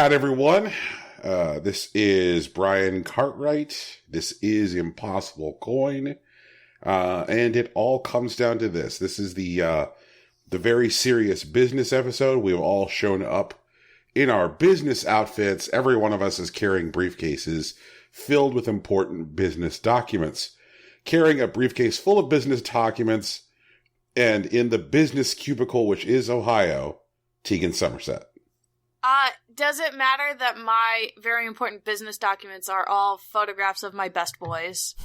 Howdy, everyone. This is Brian Cartwright. This is Impossible Coin. And it all comes down to this. This is the very serious business episode. We've all shown up in our business outfits. Every one of us is carrying briefcases filled with important business documents. Carrying a briefcase full of business documents, and in the business cubicle, which is Ohio, Tegan Somerset. Does it matter that my very important business documents are all photographs of my best boys?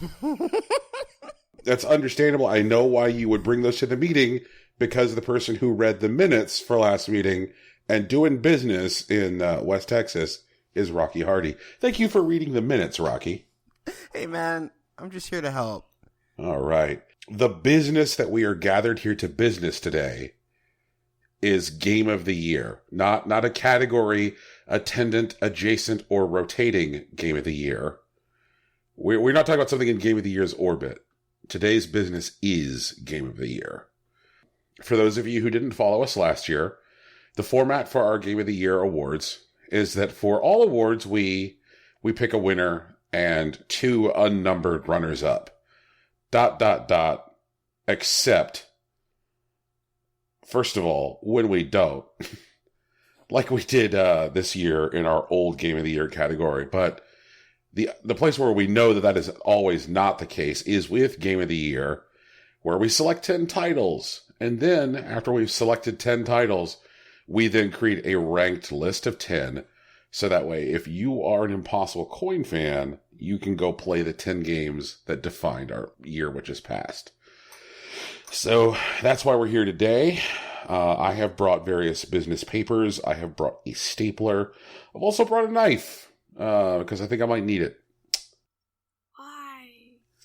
That's understandable. I know why you would bring those to the meeting, because the person who read the minutes for last meeting and doing business in West Texas is Rocky Hardy. Thank you for reading the minutes, Rocky. Hey, man, I'm just here to help. All right. The business that we are gathered here to business today is Game of the Year. Not a category, attendant, adjacent, or rotating Game of the Year. We're not talking about something in Game of the Year's orbit. Today's business is Game of the Year. For those of you who didn't follow us last year, the format for our Game of the Year awards is that for all awards, we pick a winner and 2 unnumbered runners-up. ... Except, first of all, when we don't, like we did this year in our old Game of the Year category. But the place where we know that is always not the case is with Game of the Year, where we select 10 titles. And then, after we've selected 10 titles, we then create a ranked list of 10. So that way, if you are an Impossible Coin fan, you can go play the 10 games that defined our year which is past. So that's why we're here today. I have brought various business papers. I have brought a stapler. I've also brought a knife, because I think I might need it. Why?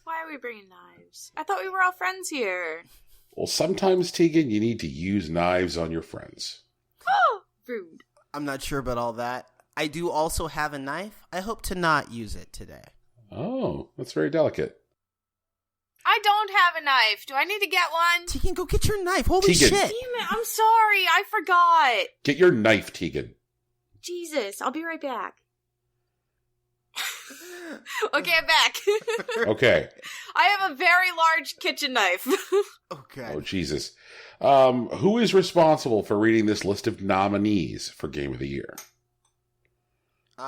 Why are we bringing knives? I thought we were all friends here. Well, sometimes, Tegan, you need to use knives on your friends. Oh, rude. I'm not sure about all that. I do also have a knife. I hope to not use it today. Oh, that's very delicate. I don't have a knife. Do I need to get one? Tegan, go get your knife. Holy Tegan. shit. Damn it, I'm sorry. I forgot. Get your knife, Tegan. Jesus, I'll be right back. Okay, I'm back. Okay. I have a very large kitchen knife. Okay. Oh, Jesus. Who is responsible for reading this list of nominees for Game of the Year? You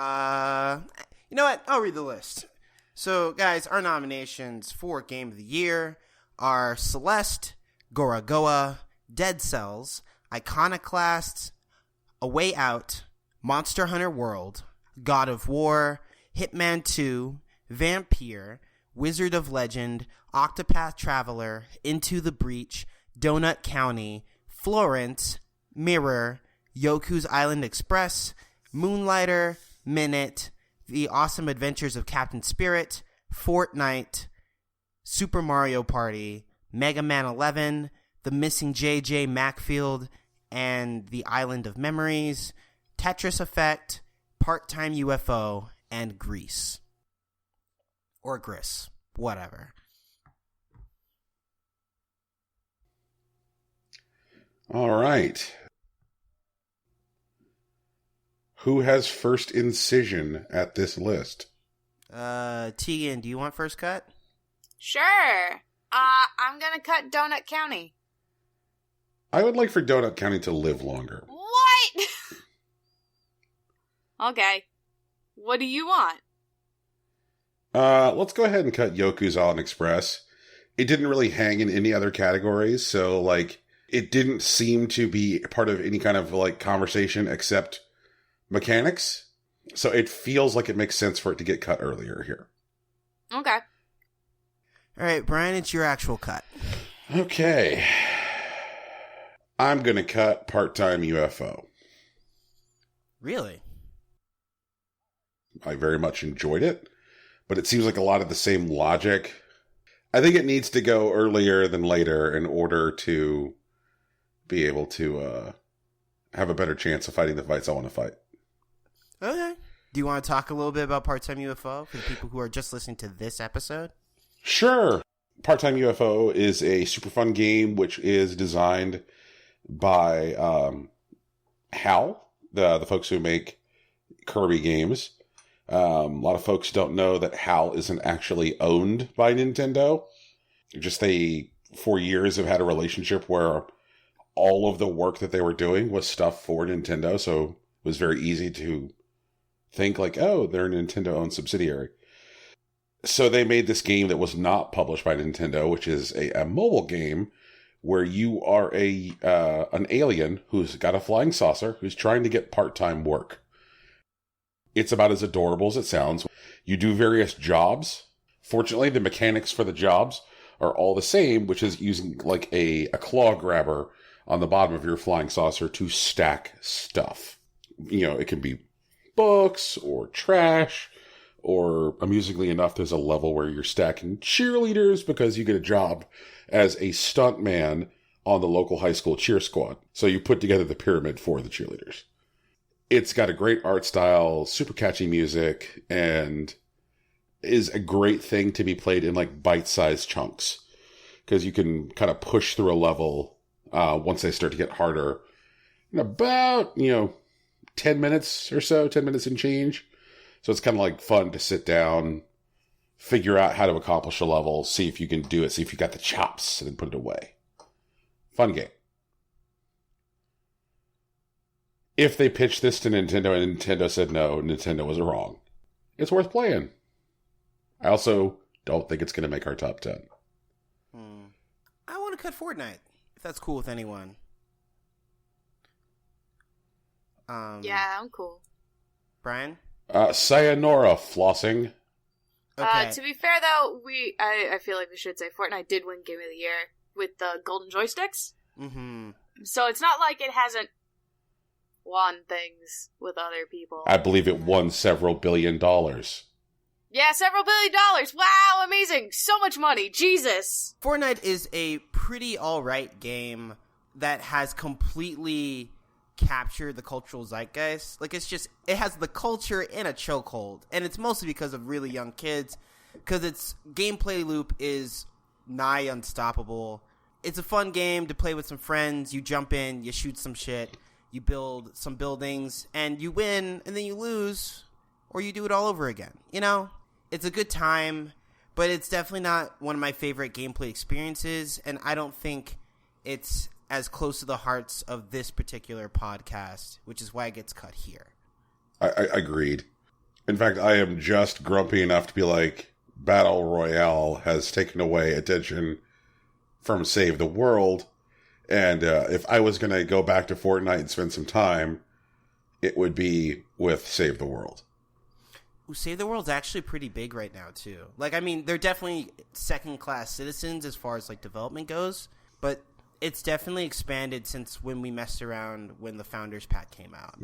know what? I'll read the list. So, guys, our nominations for Game of the Year are Celeste, Gorogoa, Dead Cells, Iconoclasts, A Way Out, Monster Hunter World, God of War, Hitman 2, Vampire, Wizard of Legend, Octopath Traveler, Into the Breach, Donut County, Florence, Mirror, Yoku's Island Express, Moonlighter, Minute, The Awesome Adventures of Captain Spirit, Fortnite, Super Mario Party, Mega Man 11, The Missing J.J. Macfield, and The Island of Memories, Tetris Effect, Part-Time UFO, and Grease. Or Gris. Whatever. All right. Who has first incision at this list? Tegan, do you want first cut? Sure. I'm gonna cut Donut County. I would like for Donut County to live longer. What? Okay. What do you want? Let's go ahead and cut Yoku's Island Express. It didn't really hang in any other categories, so, it didn't seem to be part of any kind of, conversation except mechanics. So it feels like it makes sense for it to get cut earlier here. Okay. All right, Brian, it's your actual cut. Okay. I'm going to cut Part-Time UFO. Really? I very much enjoyed it, but it seems like a lot of the same logic. I think it needs to go earlier than later in order to be able to have a better chance of fighting the fights I want to fight. Okay. Do you want to talk a little bit about Part-Time UFO for the people who are just listening to this episode? Sure. Part-Time UFO is a super fun game which is designed by HAL, the folks who make Kirby games. A lot of folks don't know that HAL isn't actually owned by Nintendo. Just they, for years, have had a relationship where all of the work that they were doing was stuff for Nintendo, so it was very easy to think like, oh, they're a Nintendo-owned subsidiary. So they made this game that was not published by Nintendo, which is a mobile game where you are an alien who's got a flying saucer who's trying to get part-time work. It's about as adorable as it sounds. You do various jobs. Fortunately, the mechanics for the jobs are all the same, which is using like a claw grabber on the bottom of your flying saucer to stack stuff. You know, it can be books or trash, or amusingly enough, there's a level where you're stacking cheerleaders because you get a job as a stuntman on the local high school cheer squad. So you put together the pyramid for the cheerleaders. It's got a great art style, super catchy music, and is a great thing to be played in like bite-sized chunks. Because you can kind of push through a level once they start to get harder in about, 10 minutes or so, 10 minutes and change. So it's kind of like fun to sit down, figure out how to accomplish a level, see if you can do it, see if you got the chops, and then put it away. Fun game. If they pitched this to Nintendo and Nintendo said no, Nintendo was wrong. It's worth playing. I also don't think it's going to make our top 10. I want to cut Fortnite, if that's cool with anyone. Yeah, I'm cool. Brian? Sayonara, flossing. Okay. To be fair, though, I feel like we should say Fortnite did win Game of the Year with the golden joysticks. Mm-hmm. So it's not like it hasn't won things with other people. I believe it won several $1 billion. Yeah, several $1 billion. Wow, amazing. So much money. Jesus. Fortnite is a pretty alright game that has completely captured the cultural zeitgeist. Like, it has the culture in a chokehold. And it's mostly because of really young kids. Because its gameplay loop is nigh unstoppable. It's a fun game to play with some friends. You jump in, you shoot some shit, you build some buildings, and you win, and then you lose, or you do it all over again. It's a good time, but it's definitely not one of my favorite gameplay experiences, and I don't think it's as close to the hearts of this particular podcast, which is why it gets cut here. I agreed. In fact, I am just grumpy enough to be like, Battle Royale has taken away attention from Save the World, and if I was going to go back to Fortnite and spend some time, it would be with Save the World. Ooh, Save the World's actually pretty big right now, too. Like, I mean, they're definitely second-class citizens as far as, like, development goes, but it's definitely expanded since when we messed around when the Founders Pack came out.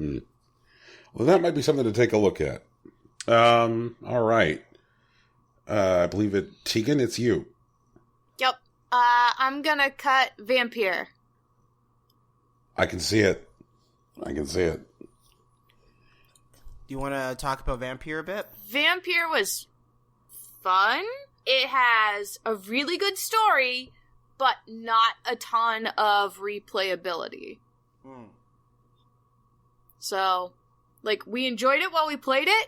Well, that might be something to take a look at. All right. I believe Tegan, it's you. Yep. I'm gonna cut Vampire. I can see it. Do you want to talk about Vampire a bit? Vampire was fun. It has a really good story, but not a ton of replayability. So, like, we enjoyed it while we played it.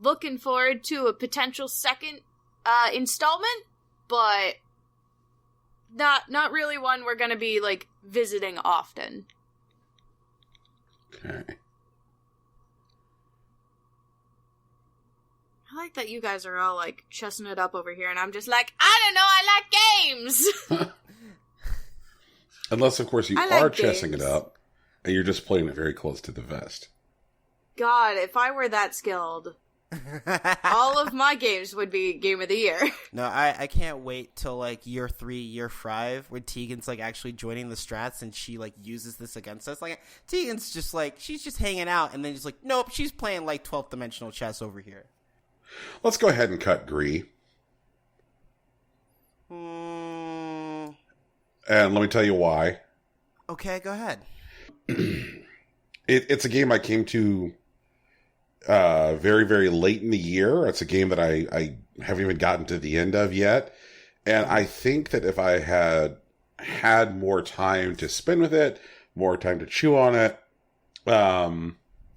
Looking forward to a potential second installment, but not really one we're gonna be, like, visiting often. Okay. I like that you guys are all, like, chessing it up over here, and I'm just like, I don't know, I like games! Unless, of course, you like are chessing games. it up, and you're just playing it very close to the vest. God, if I were that skilled, all of my games would be Game of the Year. No, I can't wait till, like, year 3, year 5, where Tegan's, like, actually joining the strats and she, like, uses this against us. Like, Tegan's just, like, she's just hanging out and then just like, nope, she's playing, like, 12th dimensional chess over here. Let's go ahead and cut Gree. Mm, And let me tell you why. okay, go ahead. It's a game I came to very, very late in the year. It's a game that I haven't even gotten to the end of yet. And I think that if I had more time to spend with it, more time to chew on it,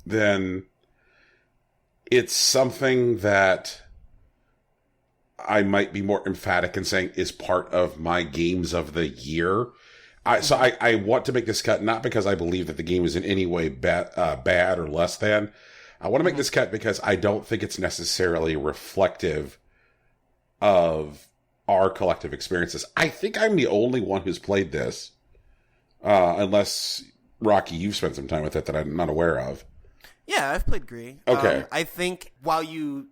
then it's something that I might be more emphatic in saying is part of my games of the year. So I want to make this cut not because I believe that the game is in any way bad or less than. I want to make this cut because I don't think it's necessarily reflective of our collective experiences. I think I'm the only one who's played this, unless, Rocky, you've spent some time with it that I'm not aware of. Yeah, I've played Gree. Okay. I think while you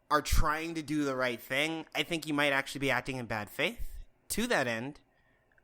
are trying to do the right thing, I think you might actually be acting in bad faith. To that end,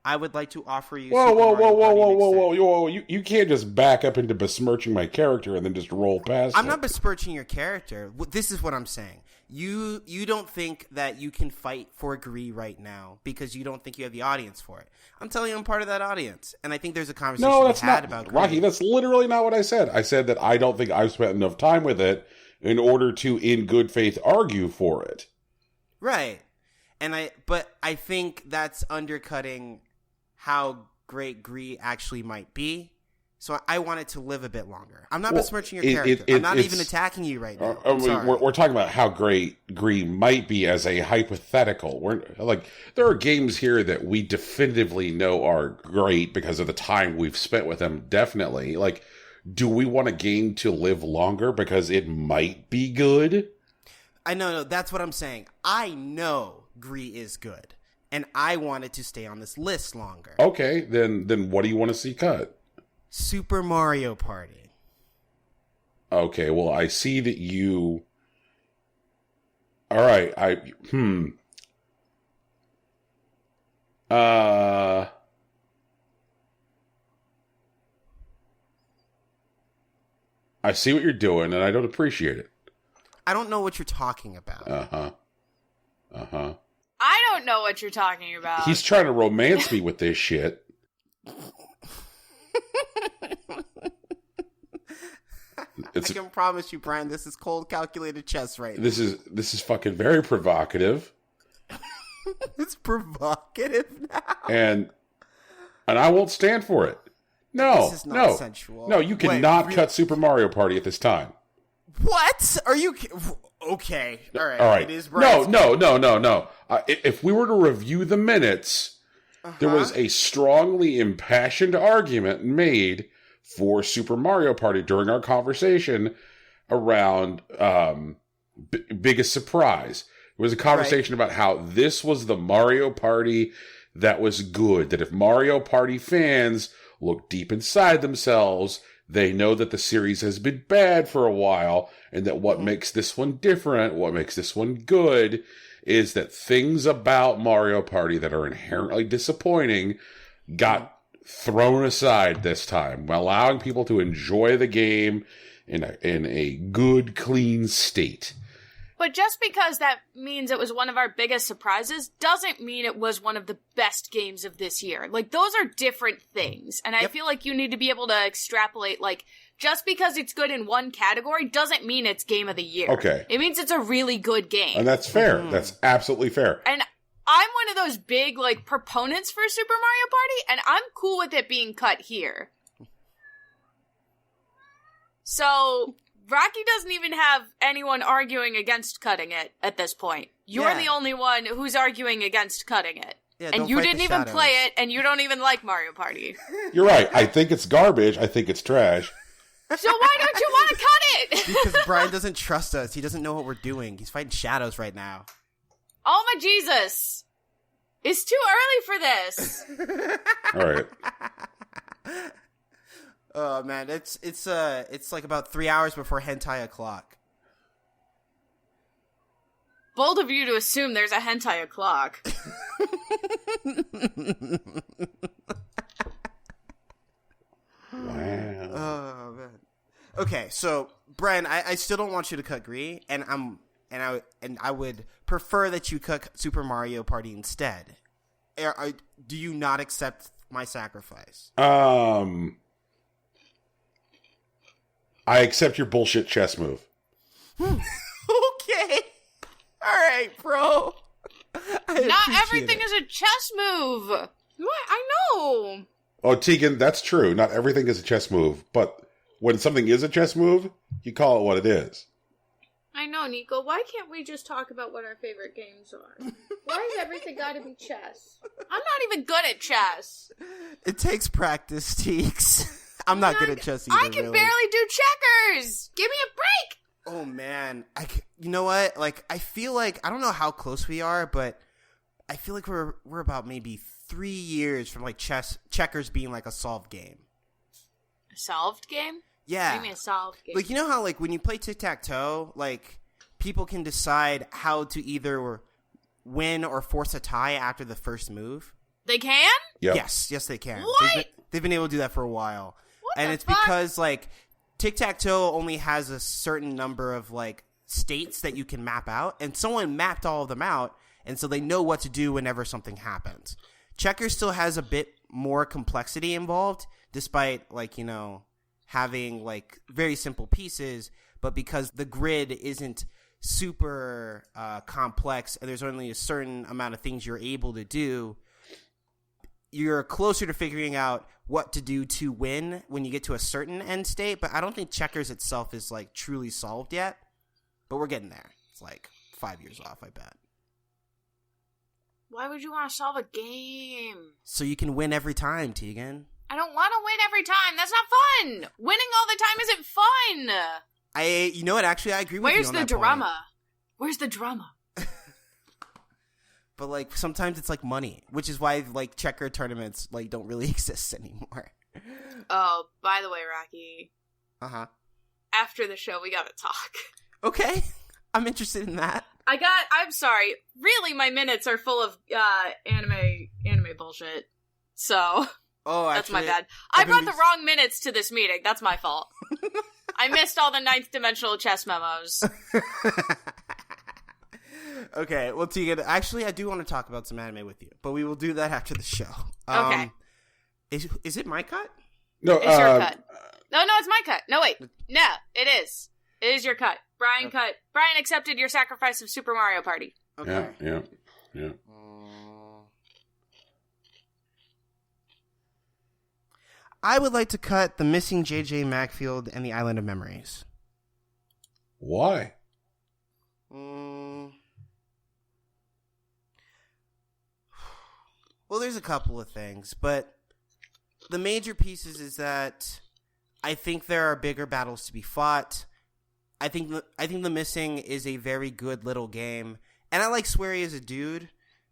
I would like to offer you... Whoa. You can't just back up into besmirching my character and then just roll past I'm it. not besmirching your character. This is what I'm saying. You don't think that you can fight for Gree right now because you don't think you have the audience for it. I'm telling you I'm part of that audience. And I think there's a conversation about Gree. Rocky, that's literally not what I said. I said that I don't think I've spent enough time with it in order to, in good faith, argue for it. Right. But I think that's undercutting how great Gree actually might be. So I want it to live a bit longer. I'm not besmirching your character. I'm not even attacking you right now. We're talking about how great Gree might be as a hypothetical. There are games here that we definitively know are great because of the time we've spent with them. Definitely. Do we want a game to live longer because it might be good? I know. No, that's what I'm saying. I know Gree is good. And I want it to stay on this list longer. Okay, then what do you want to see cut? Super Mario Party. Okay, well, I see that you... Alright, I see what you're doing, and I don't appreciate it. I don't know what you're talking about. I don't know what you're talking about. He's trying to romance me with this shit. I can promise you, Brian, this is cold, calculated chess right now. This is fucking very provocative. It's provocative now? And I won't stand for it. No, this is not sensual. No, you cannot cut Super Mario Party at this time. What? Are you... Okay. All right. It is Brian's No. If we were to review the minutes, there was a strongly impassioned argument made for Super Mario Party during our conversation around Biggest Surprise. It was a conversation about how this was the Mario Party that was good. That if Mario Party fans look deep inside themselves, they know that the series has been bad for a while, and that what makes this one different, what makes this one good, is that things about Mario Party that are inherently disappointing got thrown aside this time, allowing people to enjoy the game in a good, clean state. But just because that means it was one of our biggest surprises doesn't mean it was one of the best games of this year. Those are different things. And I feel like you need to be able to extrapolate, just because it's good in one category doesn't mean it's game of the year. Okay. It means it's a really good game. And that's fair. Mm-hmm. That's absolutely fair. And I'm one of those big, proponents for Super Mario Party, and I'm cool with it being cut here. So... Rocky doesn't even have anyone arguing against cutting it at this point. You're the only one who's arguing against cutting it. Yeah, and you didn't even play it, and you don't even like Mario Party. You're right. I think it's garbage. I think it's trash. So why don't you want to cut it? Because Brian doesn't trust us. He doesn't know what we're doing. He's fighting shadows right now. Oh my Jesus. It's too early for this. All right. Oh man, it's like about 3 hours before hentai o'clock. Bold of you to assume there's a hentai o'clock. Wow. Oh man. Okay, so Brian, I still don't want you to cut Gree, and I would prefer that you cut Super Mario Party instead. Do you not accept my sacrifice? I accept your bullshit chess move. Okay. All right, bro. Not everything is a chess move. What? I know. Oh, Tegan, that's true. Not everything is a chess move. But when something is a chess move, you call it what it is. I know, Nico. Why can't we just talk about what our favorite games are? Why has everything got to be chess? I'm not even good at chess. It takes practice, Teeks. I'm not good at chess either, I can barely do checkers. Give me a break. Oh, man. You know what? Like, I feel like, I don't know how close we are, but I feel like we're about maybe 3 years from, like, checkers being, like, a solved game. A solved game? Yeah. What do you mean a solved game? Like, you know how, like, when you play tic-tac-toe, like, people can decide how to either win or force a tie after the first move? They can? Yep. Yes, they can. What? They've been able to do that for a while. What and the it's fuck? because, like, tic-tac-toe only has a certain number of, like, states that you can map out, and someone mapped all of them out, and so they know what to do whenever something happens. Checkers still has a bit more complexity involved, despite, like, you know, having, like, very simple pieces, but because the grid isn't super complex and there's only a certain amount of things you're able to do, you're closer to figuring out what to do to win when you get to a certain end state. But I don't think checkers itself is, like, truly solved yet, but we're getting there. It's like 5 years off, I bet. Why would you want to solve a game? So you can win every time, Tegan. I don't want to win every time. That's not fun. Winning all the time isn't fun. You know what? Actually, I agree with you Where's on the that point. drama? Where's the drama? But, like, sometimes it's like money, which is why, like, checker tournaments, like, don't really exist anymore. Oh, by the way, Rocky. Uh-huh. After the show, we gotta talk. Okay. I'm interested in that. I'm sorry. Really, my minutes are full of anime bullshit. So, Oh, that's actually, my bad. I brought the wrong minutes to this meeting. That's my fault. I missed all the ninth dimensional chess memos. Okay, well, Tegan, actually, I do want to talk about some anime with you, but we will do that after the show. Okay. Is it my cut? No, It's your cut. No, it's my cut. No, wait. No, it is. It is your cut. Brian cut. Brian accepted your sacrifice of Super Mario Party. Okay. Yeah. I would like to cut the missing J.J. Macfield and the Island of Memories. Why? Well, there's a couple of things, but the major pieces is that I think there are bigger battles to be fought. I think the missing is a very good little game, and I like Swery as a dude,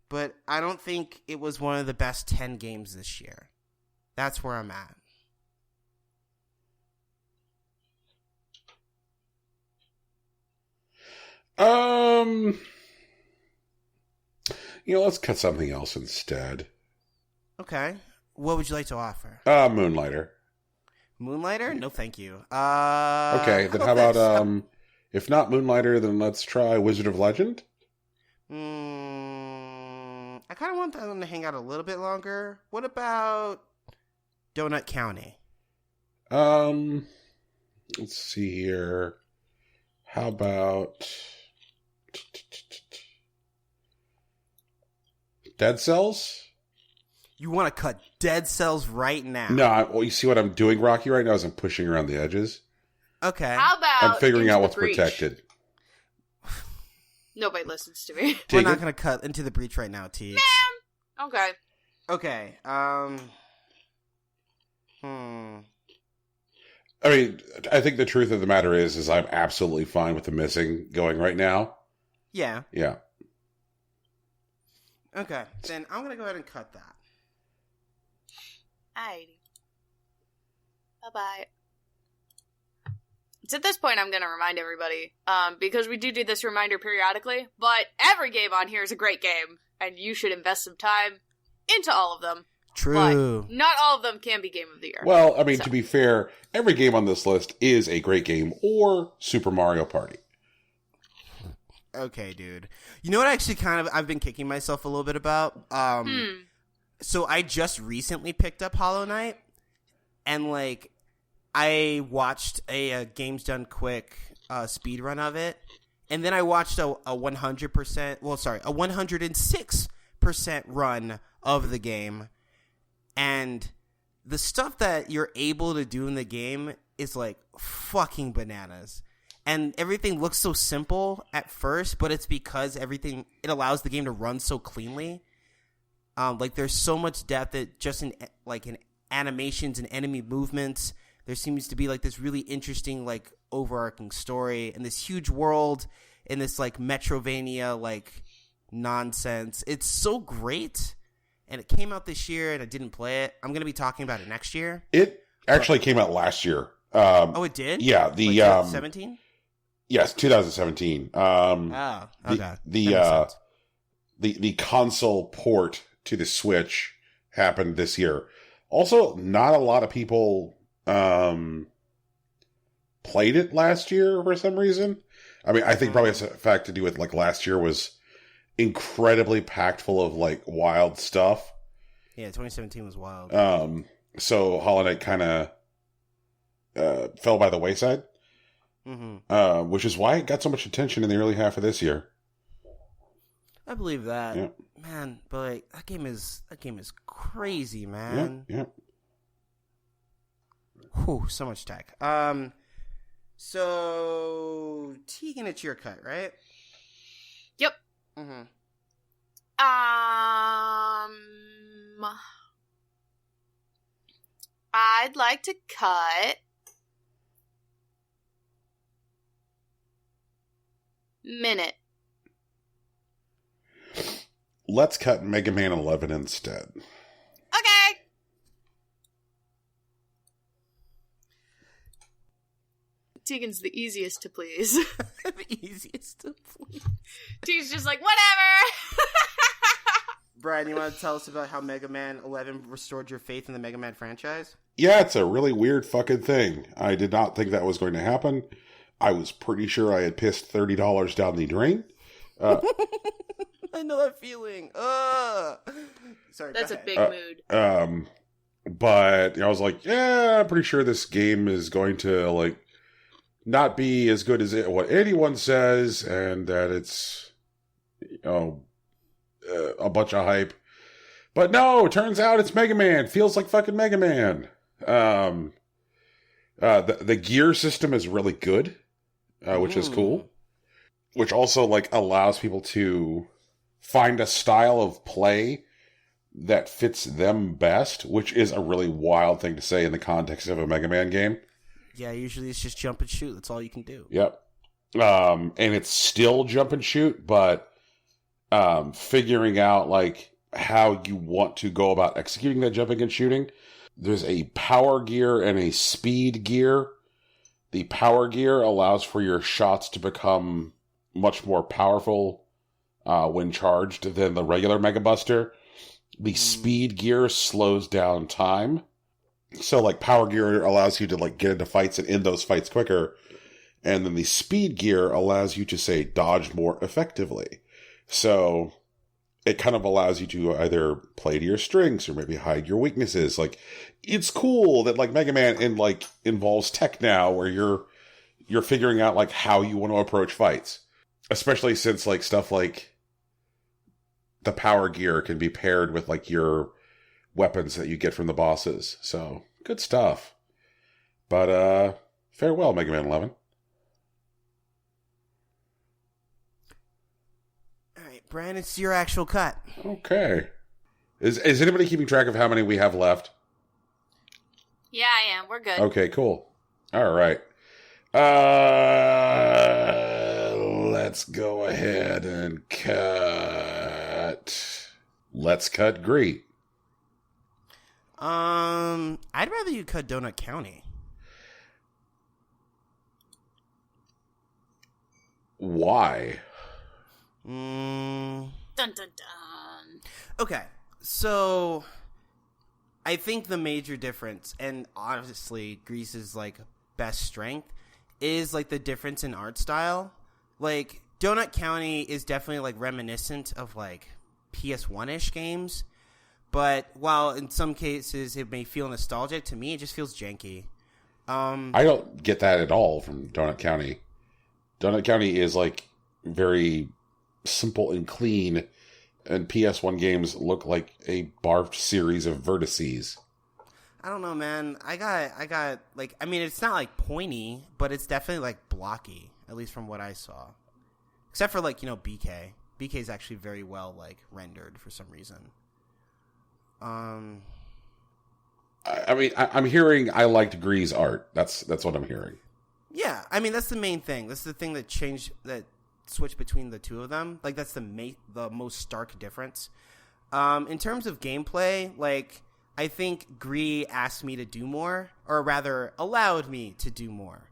but I don't think it was one of the best 10 games this year. That's where I'm at. Let's cut something else instead. Okay. What would you like to offer? Moonlighter. Moonlighter? No, thank you. Okay, then how about, if not Moonlighter, then let's try Wizard of Legend? I kind of want that one to hang out a little bit longer. What about Donut County? Let's see here. How about Dead Cells? You want to cut Dead Cells right now? No, you see what I'm doing, Rocky, right now is I'm pushing around the edges. Okay. How about I'm figuring Into out the what's Breach? protected. Nobody listens to me. We're not going to cut Into the Breach right now, T. Okay. Okay. I mean, I think the truth of the matter is I'm absolutely fine with the missing going right now. Yeah. Yeah. Okay. Then I'm going to go ahead and cut that. Alrighty. Bye-bye. It's at this point I'm going to remind everybody, because we do this reminder periodically, but every game on here is a great game, and you should invest some time into all of them. True. But not all of them can be Game of the Year. Well, I mean, to be fair, every game on this list is a great game or Super Mario Party. Okay, dude. You know what actually I've been kicking myself a little bit about? So I just recently picked up Hollow Knight, and, like, I watched a Games Done Quick speed run of it, and then I watched a 106% run of the game, and the stuff that you're able to do in the game is, like, fucking bananas. And everything looks so simple at first, but it's because it allows the game to run so cleanly. Like there's so much depth that just in animations and enemy movements, there seems to be like this really interesting like overarching story and this huge world in this like Metrovania like nonsense. It's so great, and it came out this year, and I didn't play it. I'm gonna be talking about it next year. It actually came out last year. Oh, it did? Yeah, the 2017. Yes, 2017. Okay. The console port to the Switch happened this year. Also, not a lot of people played it last year for some reason. I mean, I think probably it's a fact to do with like last year was incredibly packed full of like wild stuff. Yeah, 2017 was wild. So Hollow Knight kind of fell by the wayside, which is why it got so much attention in the early half of this year. I believe that, yeah. Man. But like, that game is crazy, man. Yeah. Whew, so much tech. So Tegan, it's your cut, right? Yep. Mm-hmm. I'd like to cut Minute. Let's cut Mega Man 11 instead. Okay. Tegan's the easiest to please. The easiest to please. Tegan's just like, whatever. Brian, you want to tell us about how Mega Man 11 restored your faith in the Mega Man franchise? Yeah, it's a really weird fucking thing. I did not think that was going to happen. I was pretty sure I had pissed $30 down the drain. I know that feeling. Sorry, that's a big mood. But I was like, yeah, I'm pretty sure this game is going to like not be as good as what anyone says, and that it's a bunch of hype. But no, it turns out it's Mega Man. Feels like fucking Mega Man. The gear system is really good, which is cool. Which also like allows people to find a style of play that fits them best, which is a really wild thing to say in the context of a Mega Man game. Yeah, usually it's just jump and shoot. That's all you can do. Yep. And it's still jump and shoot, but figuring out like how you want to go about executing that jumping and shooting. There's a power gear and a speed gear. The power gear allows for your shots to become much more powerful when charged than the regular Mega Buster. The speed gear slows down time. So like power gear allows you to like get into fights and end those fights quicker. And then the speed gear allows you to say dodge more effectively. So it kind of allows you to either play to your strengths or maybe hide your weaknesses. Like it's cool that like Mega Man involves tech now where you're figuring out like how you want to approach fights. Especially since like stuff like the power gear can be paired with like your weapons that you get from the bosses. So good stuff. But farewell, Mega Man 11. All right, Brian, it's your actual cut. Okay. Is anybody keeping track of how many we have left? Yeah, I am. We're good. Okay, cool. All right. Let's go ahead and cut. Let's cut Greet. I'd rather you cut Donut County. Why? Dun dun dun. Okay, so I think the major difference, and honestly, Grease's like best strength, is like the difference in art style. Like Donut County is definitely like reminiscent of like PS1-ish games, but while in some cases it may feel nostalgic, to me it just feels janky. I don't get that at all from Donut County. Donut County is like very simple and clean, and PS1 games look like a barfed series of vertices. I don't know, man. I got like, I mean, it's not like pointy, but it's definitely like blocky, at least from what I saw. Except for like, BK. BK is actually very well like rendered for some reason. I mean, I'm hearing I liked Gree's art. That's what I'm hearing. Yeah, I mean, that's the main thing. That's the thing that switched between the two of them. Like, that's the most stark difference. In terms of gameplay, like, I think Gree asked me to do more, or rather, allowed me to do more.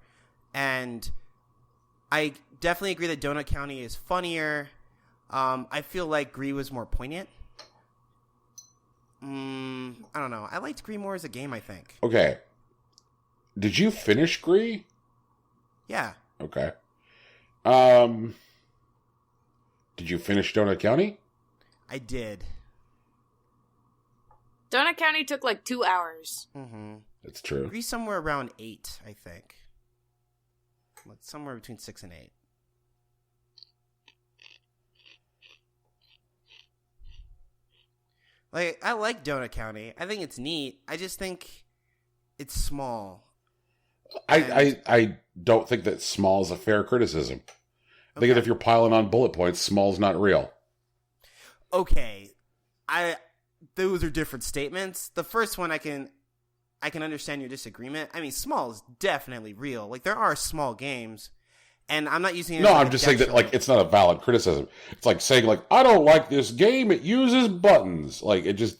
And I definitely agree that Donut County is funnier. I feel like Gree was more poignant. I don't know. I liked Gree more as a game, I think. Okay. Did you finish Gree? Yeah. Okay. Did you finish Donut County? I did. Donut County took like 2 hours. Mm-hmm. That's true. Gree somewhere around 8, I think. Like somewhere between 6 and 8. Like, I like Donut County. I think it's neat. I just think it's small. I don't think that small is a fair criticism. I think that if you're piling on bullet points, small's not real. Okay. Those are different statements. The first one I can understand your disagreement. I mean, small is definitely real. Like, there are small games, and I'm not using it. No, I'm just saying that like it's not a valid criticism. It's like saying like I don't like this game. It uses buttons. Like it just.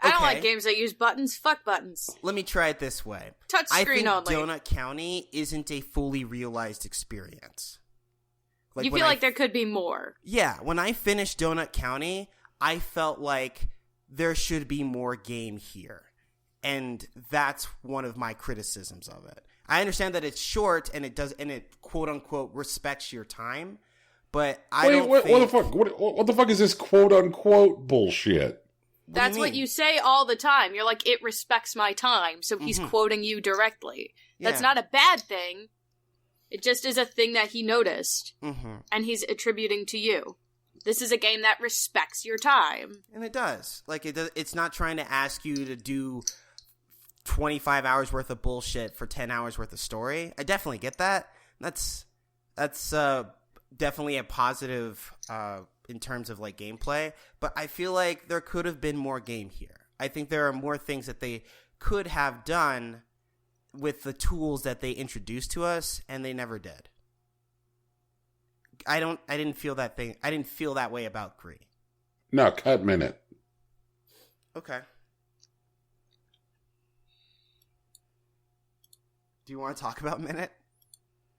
I don't like games that use buttons. Fuck buttons. Let me try it this way. Touchscreen only. Donut County isn't a fully realized experience. Like, you feel like there could be more. Yeah, when I finished Donut County, I felt like there should be more game here. And that's one of my criticisms of it. I understand that it's short and it quote unquote respects your time, but I don't think... What the fuck is this quote unquote bullshit? That's what you say all the time. You're like, it respects my time, so he's quoting you directly. That's not a bad thing. It just is a thing that he noticed, and he's attributing to you. This is a game that respects your time. And it does. Like, it's not trying to ask you to do 25 hours worth of bullshit for 10 hours worth of story. I definitely get that. That's definitely a positive in terms of, like, gameplay. But I feel like there could have been more game here. I think there are more things that they could have done with the tools that they introduced to us, and they never did. I didn't feel that thing. I didn't feel that way about Gree. No, cut minute. Okay. Do you want to talk about Minute?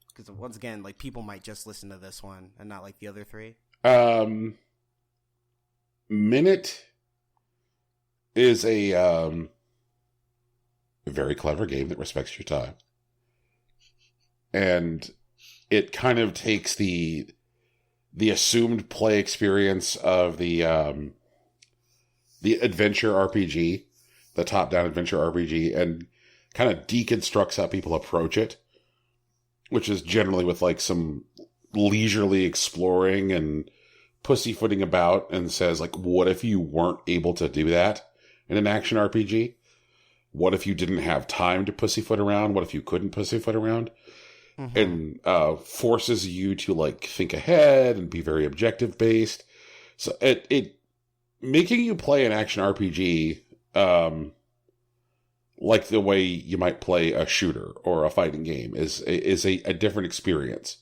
Because once again, like, people might just listen to this one and not like the other three. Minute is a very clever game that respects your time. And it kind of takes the assumed play experience of the adventure RPG, the top-down adventure RPG, and kind of deconstructs how people approach it, which is generally with like some leisurely exploring and pussyfooting about, and says like, what if you weren't able to do that in an action RPG? What if you didn't have time to pussyfoot around? What if you couldn't pussyfoot around? And forces you to like think ahead and be very objective based. So it making you play an action RPG like the way you might play a shooter or a fighting game is a different experience.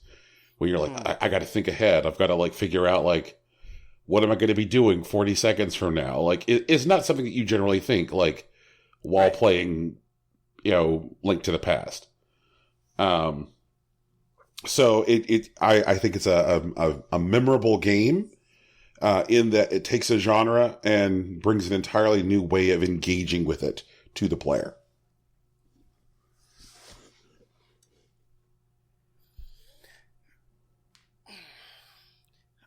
Where you're like, I got to think ahead. I've got to like figure out like, what am I going to be doing 40 seconds from now? Like, it's not something that you generally think like while playing, Link to the Past. So I think it's a memorable game in that it takes a genre and brings an entirely new way of engaging with it to the player.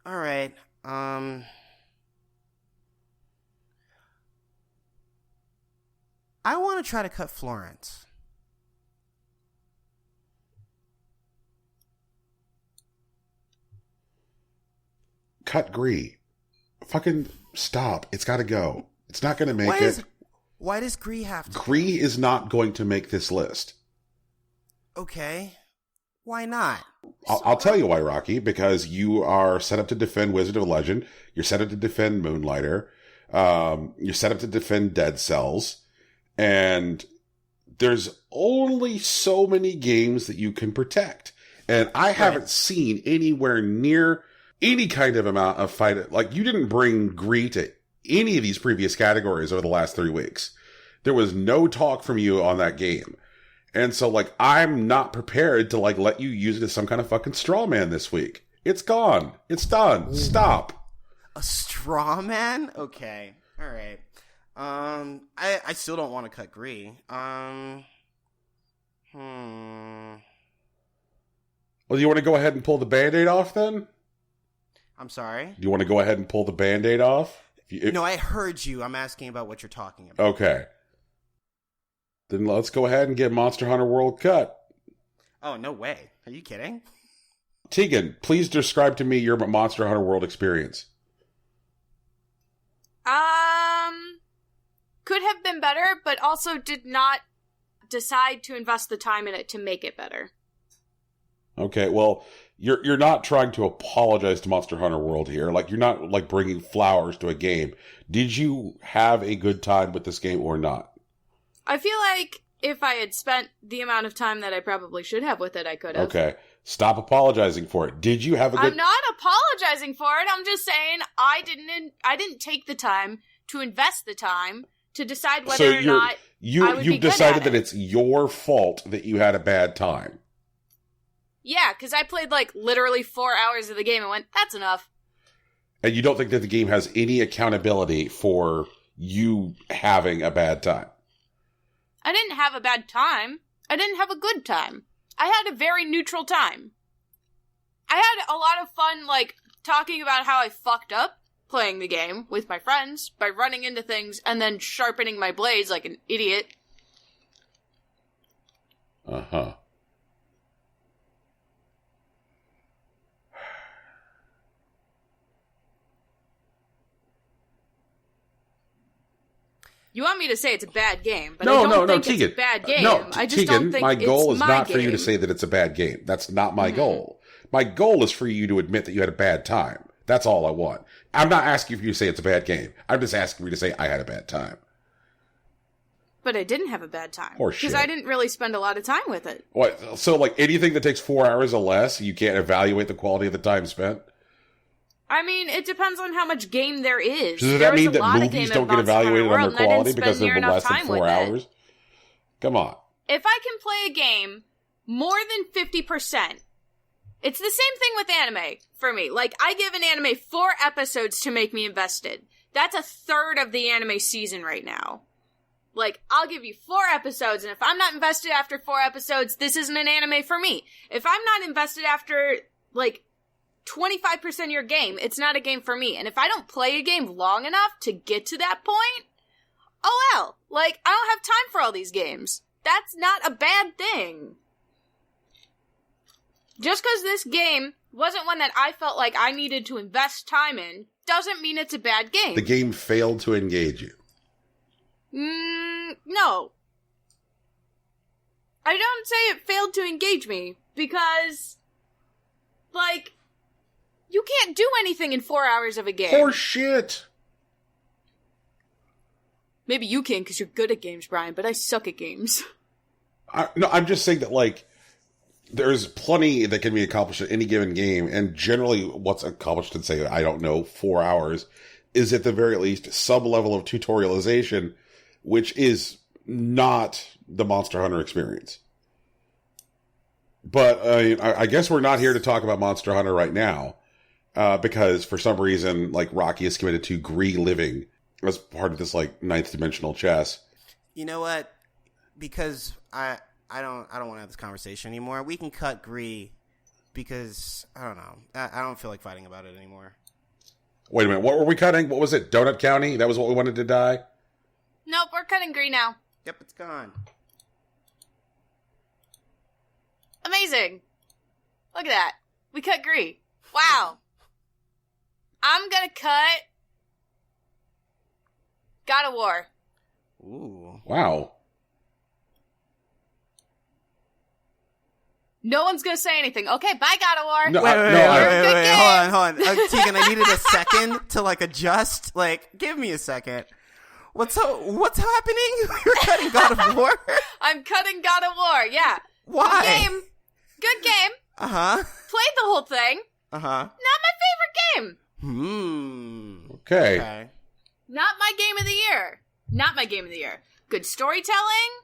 All right. I want to try to cut Florence. Cut Gree. Fucking stop. It's got to go. It's not going to make it. Why does Gree have to? Gree is not going to make this list. Okay. Why not? I'll tell you why, Rocky. Because you are set up to defend Wizard of Legend. You're set up to defend Moonlighter. You're set up to defend Dead Cells. And there's only so many games that you can protect. And I haven't seen anywhere near any kind of amount of fight. Like, you didn't bring Gree to any of these previous categories over the last 3 weeks. There was no talk from you on that game. And so, like, I'm not prepared to, like, let you use it as some kind of fucking straw man this week. It's gone. It's done. Stop. A straw man? Okay. All right. I still don't want to cut Gree. Well, do you want to go ahead and pull the Band-Aid off, then? I'm sorry? Do you want to go ahead and pull the Band-Aid off? No, I heard you. I'm asking about what you're talking about. Okay. Then let's go ahead and get Monster Hunter World cut. Oh, no way. Are you kidding? Tegan, please describe to me your Monster Hunter World experience. Could have been better, but also did not decide to invest the time in it to make it better. Okay, well, you're not trying to apologize to Monster Hunter World here. Like, you're not, like, bringing flowers to a game. Did you have a good time with this game or not? I feel like if I had spent the amount of time that I probably should have with it, I could have. Okay, stop apologizing for it. Did you have a good... I'm not apologizing for it. I'm just saying I didn't take the time to invest the time to decide whether or not I would be you've decided good at that it's your fault that you had a bad time. Yeah, because I played, like, literally 4 hours of the game and went, that's enough. And you don't think that the game has any accountability for you having a bad time? I didn't have a bad time. I didn't have a good time. I had a very neutral time. I had a lot of fun, like, talking about how I fucked up playing the game with my friends by running into things and then sharpening my blades like an idiot. Uh-huh. You want me to say it's a bad game, but No, I don't think Tegan. it's a bad game. I just Tegan, don't think my goal is not game. for you to say that it's a bad game. That's not my goal. My goal is for you to admit that you had a bad time. That's all I want. I'm not asking for you to say it's a bad game. I'm just asking for you to say I had a bad time. But I didn't have a bad time. Horseshit. Because I didn't really spend a lot of time with it. What? So, like, anything that takes 4 hours or less, you can't evaluate the quality of the time spent? I mean, it depends on how much game there is. Does that mean that movies don't get evaluated on their quality because they're less than 4 hours? Come on. If I can play a game more than 50%, it's the same thing with anime for me. Like, I give an anime 4 episodes to make me invested. That's a third of the anime season right now. Like, I'll give you 4 episodes, and if I'm not invested after 4 episodes, this isn't an anime for me. If I'm not invested after, like, 25% of your game, it's not a game for me. And if I don't play a game long enough to get to that point, oh well. Like, I don't have time for all these games. That's not a bad thing. Just because this game wasn't one that I felt like I needed to invest time in, doesn't mean it's a bad game. The game failed to engage you. No. I don't say it failed to engage me, because, like, you can't do anything in 4 hours of a game. Horse shit. Maybe you can, because you're good at games, Brian, but I suck at games. No, I'm just saying that, like, there's plenty that can be accomplished in any given game, and generally what's accomplished in, say, I don't know, 4 hours, is at the very least some level of tutorialization, which is not the Monster Hunter experience. But I guess we're not here to talk about Monster Hunter right now, because for some reason, like, Rocky is committed to Gree living as part of this, like, 9th dimensional chess. You know what? Because I don't want to have this conversation anymore. We can cut Gree because I don't know. I don't feel like fighting about it anymore. Wait a minute. What were we cutting? What was it? Donut County? That was what we wanted to die? Nope, we're cutting Gree now. Yep, it's gone. Amazing. Look at that. We cut Gree. Wow. I'm gonna cut God of War. Ooh. Wow. No one's gonna say anything. Okay, bye, God of War. No, Wait, Good hold on. Tegan, I needed a second to adjust. Give me a second. What's happening? You're cutting God of War? I'm cutting God of War, yeah. Why? Good game. Uh-huh. Played the whole thing. Uh-huh. Not my favorite game. Okay. Not my game of the year. Not my game of the year. Good storytelling.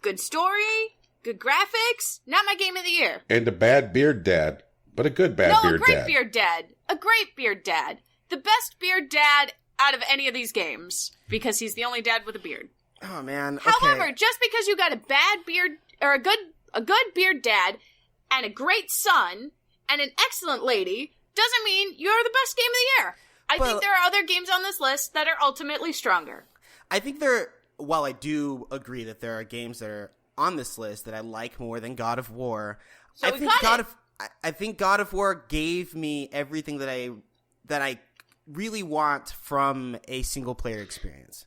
Good story. Good graphics. Not my game of the year. And a bad beard dad. But a good bad beard dad. No, a great beard dad. A great beard dad. The best beard dad out of any of these games. Because he's the only dad with a beard. Oh, man. Okay. However, just because you got a bad beard, or a good beard dad, and a great son, and an excellent lady, doesn't mean you're the best game of the year. I think there are other games on this list that are ultimately stronger. I think while I do agree that there are games that are on this list that I like more than God of War, So I think God of War gave me everything that I really want from a single player experience.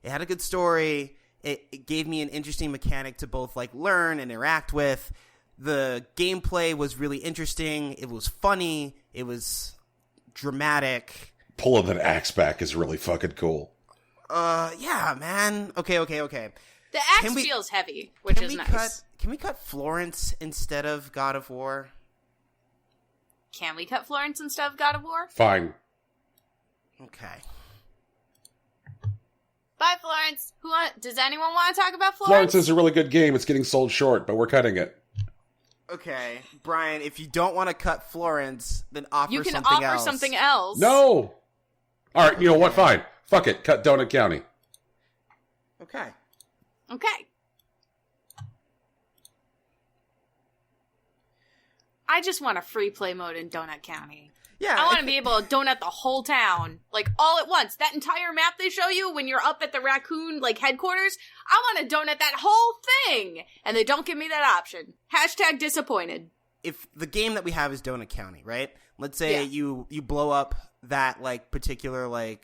It had a good story. It gave me an interesting mechanic to both learn and interact with. The gameplay was really interesting. It was funny. It was dramatic. Pulling that axe back is really fucking cool. Yeah, man. Okay. The axe feels heavy, which is nice. Can we cut Florence instead of God of War? Can we cut Florence instead of God of War? Fine. Okay. Bye, Florence. Does anyone want to talk about Florence? Florence is a really good game. It's getting sold short, but we're cutting it. Okay, Brian, if you don't want to cut Florence, then offer you can something offer else. something else. No! Alright, you know what? Fine. Fuck it. Cut Donut County. Okay. I just want a free play mode in Donut County. Yeah. I want to be able to donut the whole town, all at once. That entire map they show you when you're up at the raccoon, headquarters, I want to donut that whole thing. And they don't give me that option. # disappointed. If the game that we have is Donut County, right? Let's say you blow up that, particular,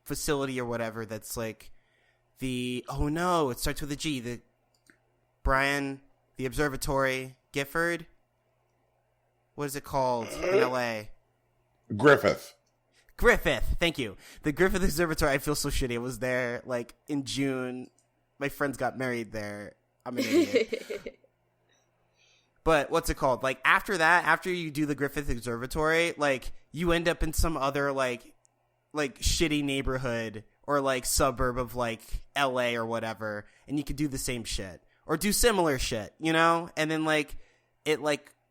facility or whatever that's, oh no, it starts with a G. The observatory, Gifford? What is it called in L.A.? Griffith. Thank you. The Griffith Observatory, I feel so shitty. I was there, in June. My friends got married there. I'm an idiot. But what's it called? After that, after you do the Griffith Observatory, you end up in some other, shitty neighborhood or, suburb of, L.A. or whatever, and you could do the same shit. Or do similar shit, you know? And then, it,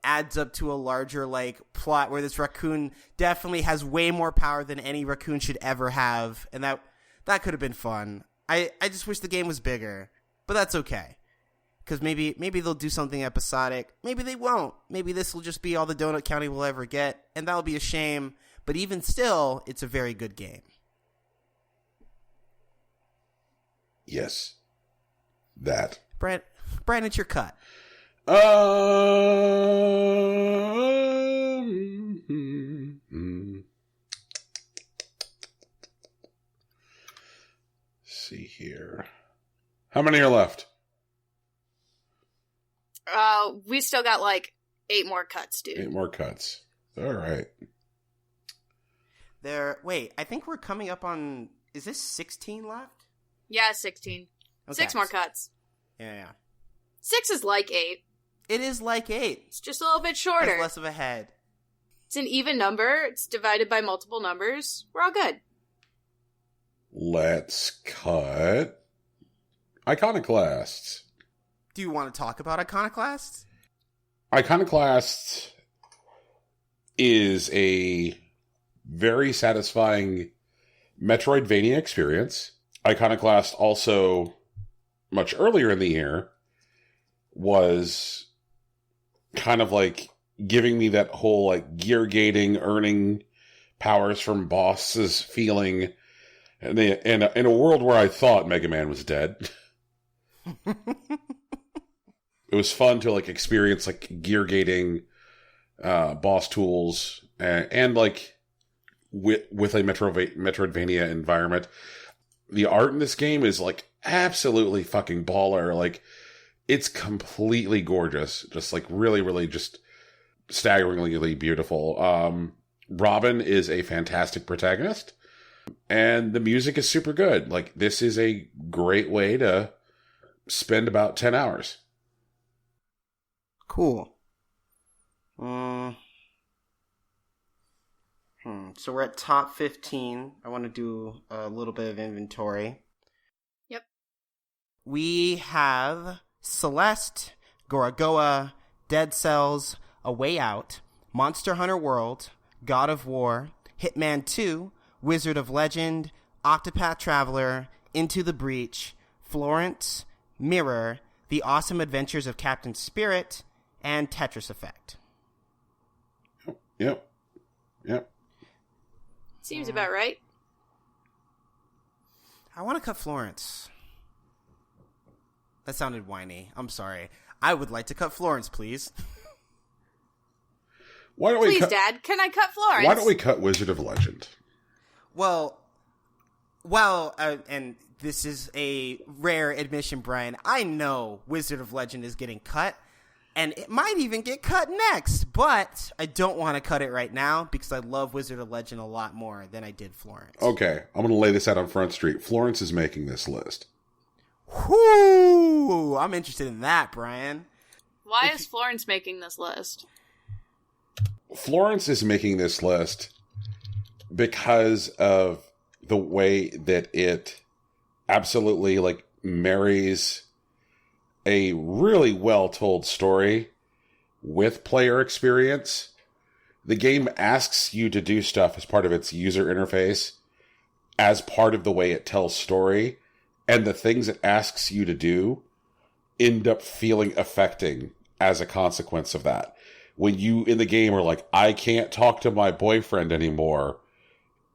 adds up to a larger plot where this raccoon definitely has way more power than any raccoon should ever have, and that could have been fun. I just wish the game was bigger, but that's okay, because maybe they'll do something episodic. Maybe they won't. Maybe this will just be all the Donut County will ever get, and that'll be a shame. But even still, it's a very good game. Yes. That. Brian, it's your cut. See here. How many are left? We still got 8 more cuts, dude. 8 more cuts. All right. Wait, I think we're coming up on, is this 16 left? Yeah, 16. Okay. 6 more cuts. Yeah. 6 is 8. It is 8. It's just a little bit shorter. It's less of a head. It's an even number. It's divided by multiple numbers. We're all good. Let's cut Iconoclasts. Do you want to talk about Iconoclasts? Iconoclasts is a very satisfying Metroidvania experience. Iconoclast also, much earlier in the year, was kind of giving me that whole gear gating, earning powers from bosses feeling, and in a world where I thought Mega Man was dead. It was fun to experience gear gating, boss tools, and with a Metroidvania environment. the art in this game is like absolutely fucking baller. Like, it's completely gorgeous. Just like really, really just staggeringly beautiful. Robin is a fantastic protagonist, and the music is super good. Like, this is a great way to spend about 10 hours. Cool. So we're at top 15. I want to do a little bit of inventory. Yep. We have Celeste, Gorogoa, Dead Cells, A Way Out, Monster Hunter World, God of War, Hitman 2, Wizard of Legend, Octopath Traveler, Into the Breach, Florence, Mirror, The Awesome Adventures of Captain Spirit, and Tetris Effect. Yep. Seems about right. I want to cut Florence. That sounded whiny. I'm sorry. I would like to cut Florence, please. Why don't Please, Dad, can I cut Florence? Why don't we cut Wizard of Legend? Well, and this is a rare admission, Brian. I know Wizard of Legend is getting cut, and it might even get cut next, but I don't want to cut it right now because I love Wizard of Legend a lot more than I did Florence. Okay, I'm going to lay this out on Front Street. Florence is making this list. Whoo! I'm interested in that, Brian. Why is Florence making this list? Florence is making this list because of the way that it absolutely like marries a really well-told story with player experience. The game asks you to do stuff as part of its user interface, as part of the way it tells story, and the things it asks you to do end up feeling affecting as a consequence of that. When you in the game are like, I can't talk to my boyfriend anymore,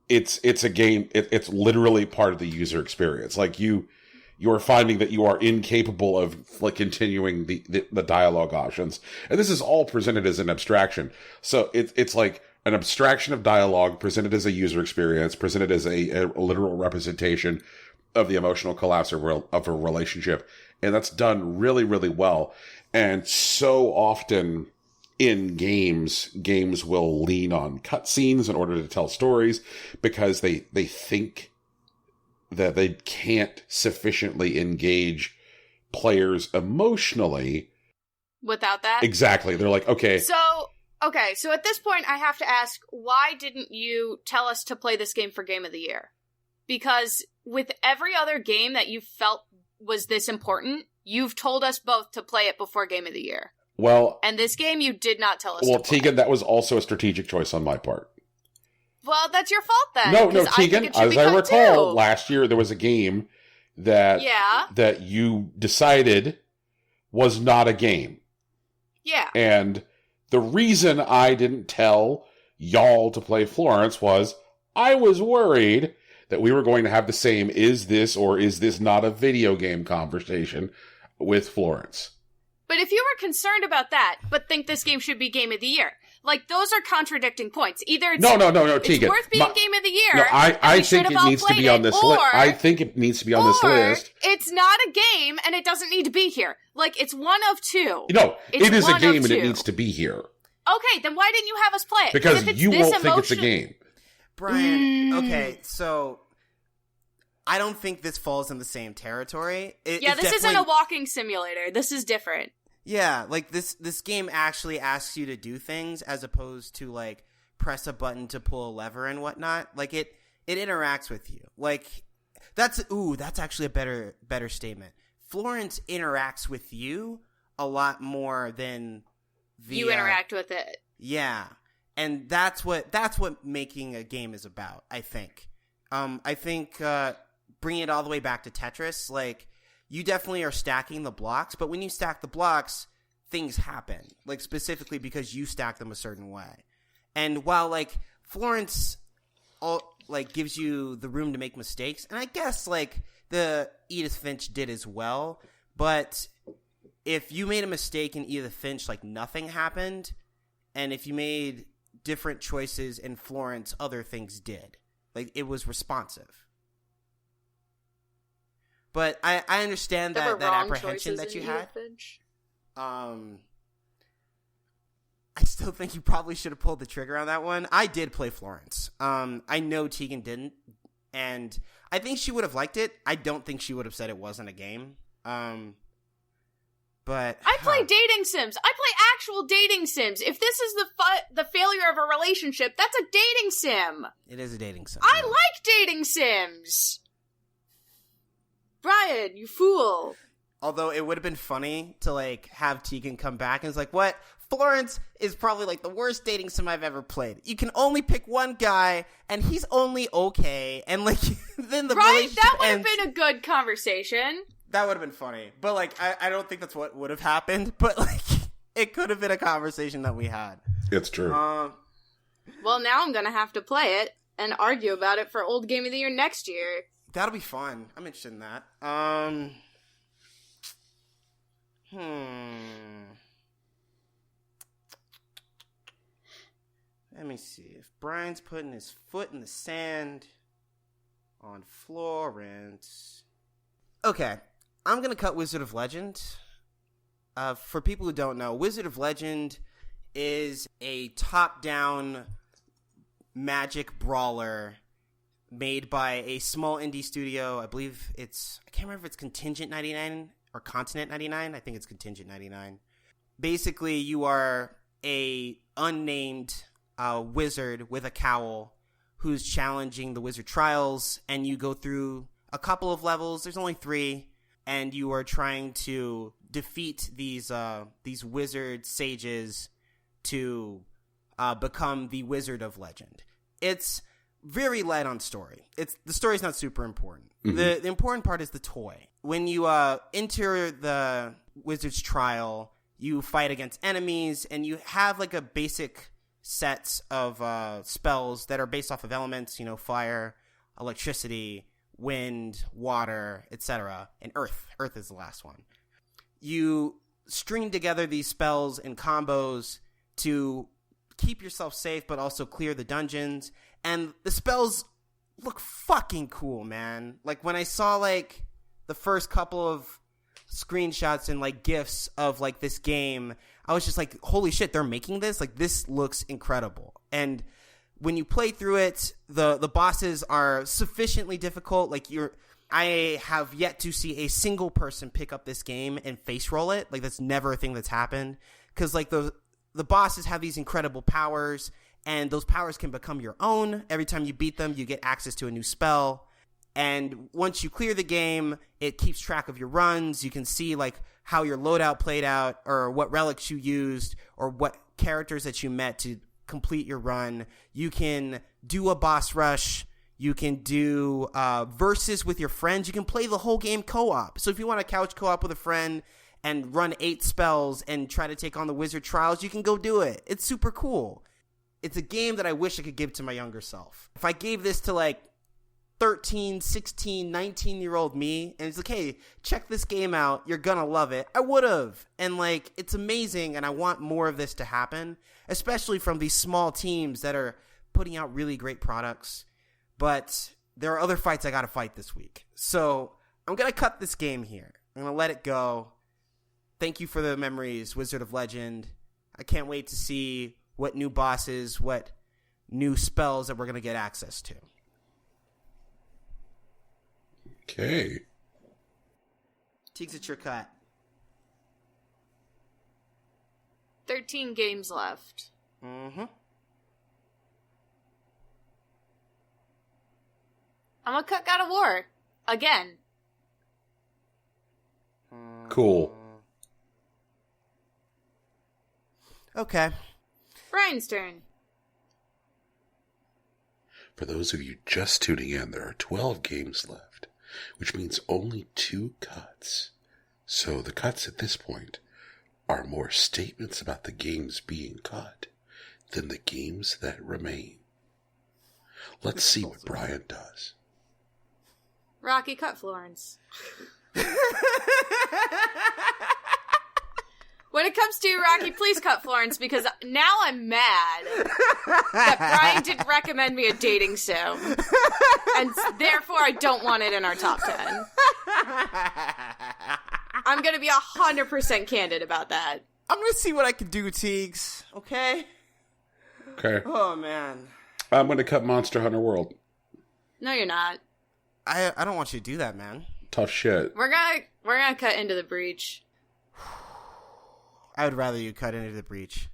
it's a game, it's literally part of the user experience. Like, you're finding that you are incapable of like continuing the dialogue options. And this is all presented as an abstraction. So it's like an abstraction of dialogue presented as a user experience, presented as a literal representation of the emotional collapse of a relationship. And that's done really, really well. And so often in games will lean on cutscenes in order to tell stories because they think that they can't sufficiently engage players emotionally without that. Exactly. They're like, okay. So at this point, I have to ask, why didn't you tell us to play this game for Game of the Year? Because with every other game that you felt was this important, you've told us both to play it before Game of the Year. Well, and this game you did not tell us. Well, to play. Tegan, that was also a strategic choice on my part. Well, that's your fault then. No, Tegan, as I recall, last year there was a game that you decided was not a game. Yeah. And the reason I didn't tell y'all to play Florence was I was worried that we were going to have the same is this or is this not a video game conversation with Florence. But if you were concerned about that, but think this game should be Game of the Year, like, those are contradicting points. Either it's, no, Tegan. It's worth being Game of the Year. No, I think it needs to be on this list. I think it needs to be on this list. It's not a game, and it doesn't need to be here. Like, it's one of two. No, it is a game, and it needs to be here. Okay, then why didn't you have us play it? Because you won't think it's a game. Brian, okay, so I don't think this falls in the same territory. This isn't a walking simulator. This is different. Yeah, like this game actually asks you to do things as opposed to like press a button to pull a lever and whatnot. Like it interacts with you. Like that's actually a better statement. Florence interacts with you a lot more than you interact with it. Yeah. And that's what making a game is about, I think. I think bringing it all the way back to Tetris, like, you definitely are stacking the blocks, but when you stack the blocks, things happen, like, specifically because you stack them a certain way. And while, like, Florence gives you the room to make mistakes, and I guess, like, the Edith Finch did as well, but if you made a mistake in Edith Finch, like, nothing happened, and if you made different choices in Florence, other things did. Like, it was responsive. But I understand There were that wrong apprehension choices that you in had. Finch. I still think you probably should have pulled the trigger on that one. I did play Florence. I know Tegan didn't, and I think she would have liked it. I don't think she would have said it wasn't a game. But I play dating sims. I play actual dating sims. If this is the failure of a relationship, that's a dating sim. It is a dating sim. I like dating sims. Brian, you fool. Although it would have been funny to like have Tegan come back and it's like, what? Florence is probably like the worst dating sim I've ever played. You can only pick one guy and he's only okay. And like then the relationship that would have ends. been a good conversation. That would have been funny. But like I don't think that's what would have happened. But like it could have been a conversation that we had. It's true. Well, now I'm going to have to play it and argue about it for Old Game of the Year next year. That'll be fun. I'm interested in that. Let me see. If Brian's putting his foot in the sand on Florence. Okay. I'm going to cut Wizard of Legend. For people who don't know, Wizard of Legend is a top-down magic brawler made by a small indie studio. I believe I can't remember if it's Contingent 99 or Continent 99. I think it's Contingent 99. Basically, you are a unnamed wizard with a cowl who's challenging the wizard trials, and you go through a couple of levels. There's only 3, and you are trying to defeat these wizard sages to become the Wizard of Legend. It's very light on story. The story's not super important. Mm-hmm. The important part is the toy. When you enter the wizard's trial, you fight against enemies, and you have like a basic sets of spells that are based off of elements, fire, electricity, wind, water, etc., and earth. Earth is the last one. You string together these spells and combos to keep yourself safe, but also clear the dungeons. And the spells look fucking cool, man. Like, when I saw, like, the first couple of screenshots and, like, GIFs of, like, this game, I was just like, holy shit, they're making this? Like, this looks incredible. And when you play through it, the bosses are sufficiently difficult. Like, I have yet to see a single person pick up this game and face roll it. Like, that's never a thing that's happened. Because, like, the bosses have these incredible powers, and those powers can become your own. Every time you beat them, you get access to a new spell. And once you clear the game, it keeps track of your runs. You can see, like, how your loadout played out, or what relics you used, or what characters that you met to complete your run. You can do a boss rush. You can do versus with your friends. You can play the whole game co-op. So if you want to couch co-op with a friend and run 8 spells and try to take on the wizard trials, you can go do it. It's super cool. It's a game that I wish I could give to my younger self. If I gave this to, like, 13, 16, 19-year-old me, and it's like, hey, check this game out, you're gonna love it, I would have. And, like, it's amazing, and I want more of this to happen, especially from these small teams that are putting out really great products. But there are other fights I gotta fight this week. So I'm gonna cut this game here. I'm gonna let it go. Thank you for the memories, Wizard of Legend. I can't wait to see what new bosses, what new spells that we're gonna get access to. Okay. Teagues, it's your cut. 13 games left. Mm-hmm. I'm gonna cut God of War. Again. Cool. Okay. Brian's turn. For those of you just tuning in, there are 12 games left, which means only 2 cuts. So the cuts at this point are more statements about the games being cut than the games that remain. Let's see what Brian does. Rocky, cut Florence. When it comes to you, Rocky, please cut Florence, because now I'm mad that Brian didn't recommend me a dating sim. And therefore, I don't want it in our top 10. I'm going to be 100% candid about that. I'm going to see what I can do, Teagues. Okay? Okay. Oh, man. I'm going to cut Monster Hunter World. No, you're not. I don't want you to do that, man. Tough shit. We're gonna cut Into the Breach. I would rather you cut Into the Breach.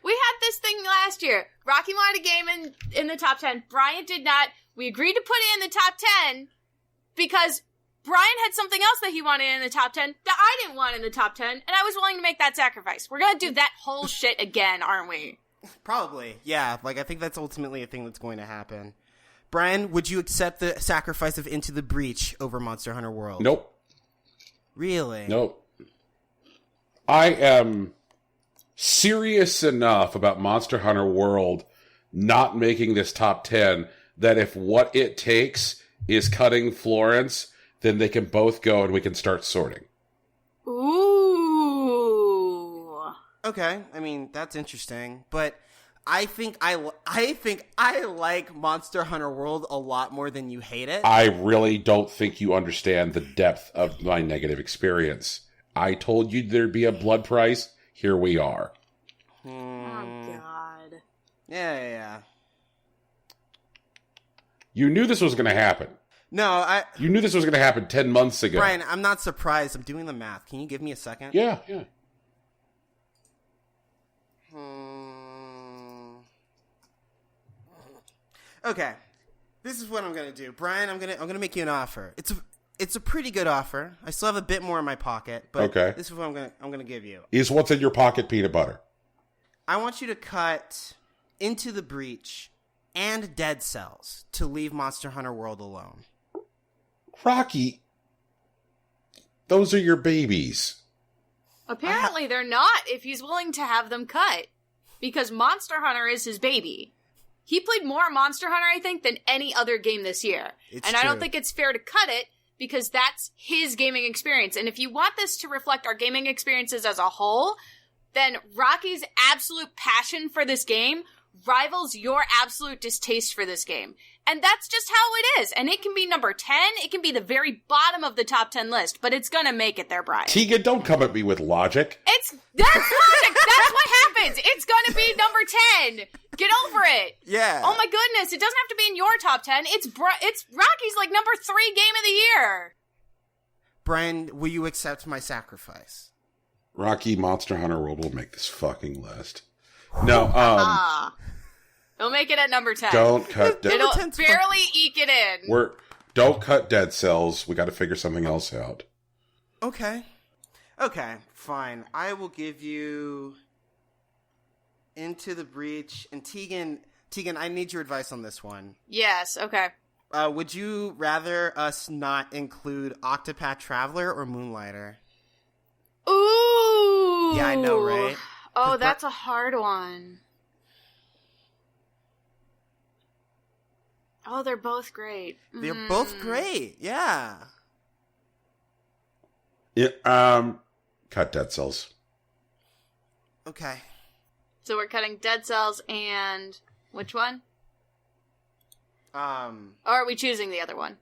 We had this thing last year. Rocky wanted a game in the top 10. Brian did not. We agreed to put it in the top 10 because Brian had something else that he wanted in the top 10 that I didn't want in the top 10, and I was willing to make that sacrifice. We're gonna do that whole shit again, aren't we? Probably. Yeah, I think that's ultimately a thing that's going to happen. Brian, would you accept the sacrifice of Into the Breach over Monster Hunter World? Nope. Really? Nope. I am serious enough about Monster Hunter World not making this top 10 that if what it takes is cutting Florence, then they can both go and we can start sorting. Ooh. Okay, I mean, that's interesting, but I think I like Monster Hunter World a lot more than you hate it. I really don't think you understand the depth of my negative experience. I told you there'd be a blood price. Here we are. Oh, God. Yeah. You knew this was going to happen. No, You knew this was going to happen 10 months ago. Brian, I'm not surprised. I'm doing the math. Can you give me a second? Yeah. Okay. This is what I'm going to do. Brian, I'm going to make you an offer. It's a pretty good offer. I still have a bit more in my pocket, but Okay. This is what I'm going to give you. Is what's in your pocket peanut butter? I want you to cut Into the Breach and Dead Cells to leave Monster Hunter World alone. Rocky, those are your babies. Apparently they're not if he's willing to have them cut. Because Monster Hunter is his baby. He played more Monster Hunter, I think, than any other game this year. I don't think it's fair to cut it because that's his gaming experience. And if you want this to reflect our gaming experiences as a whole, then Rocky's absolute passion for this game rivals your absolute distaste for this game. And that's just how it is. And it can be number 10, it can be the very bottom of the top 10 list, but it's gonna make it there, Brian. Tegan, don't come at me with logic. That's logic! That's what happens! It's gonna be number 10! Get over it! Yeah. Oh my goodness, it doesn't have to be in your top 10. It's Rocky's like number 3 game of the year! Brian, will you accept my sacrifice? Rocky, Monster Hunter World will make this fucking list. No, It'll make it at number 10. don't cut It'll barely eke it in. Don't cut Dead Cells. We got to figure something else out. Okay, fine. I will give you Into the Breach. And Tegan, I need your advice on this one. Yes, okay. Would you rather us not include Octopath Traveler or Moonlighter? Ooh! Yeah, I know, right? Oh, that's a hard one. Oh, they're both great. They're both great, yeah. Cut Dead Cells. Okay. So we're cutting Dead Cells and which one? Or are we choosing the other one?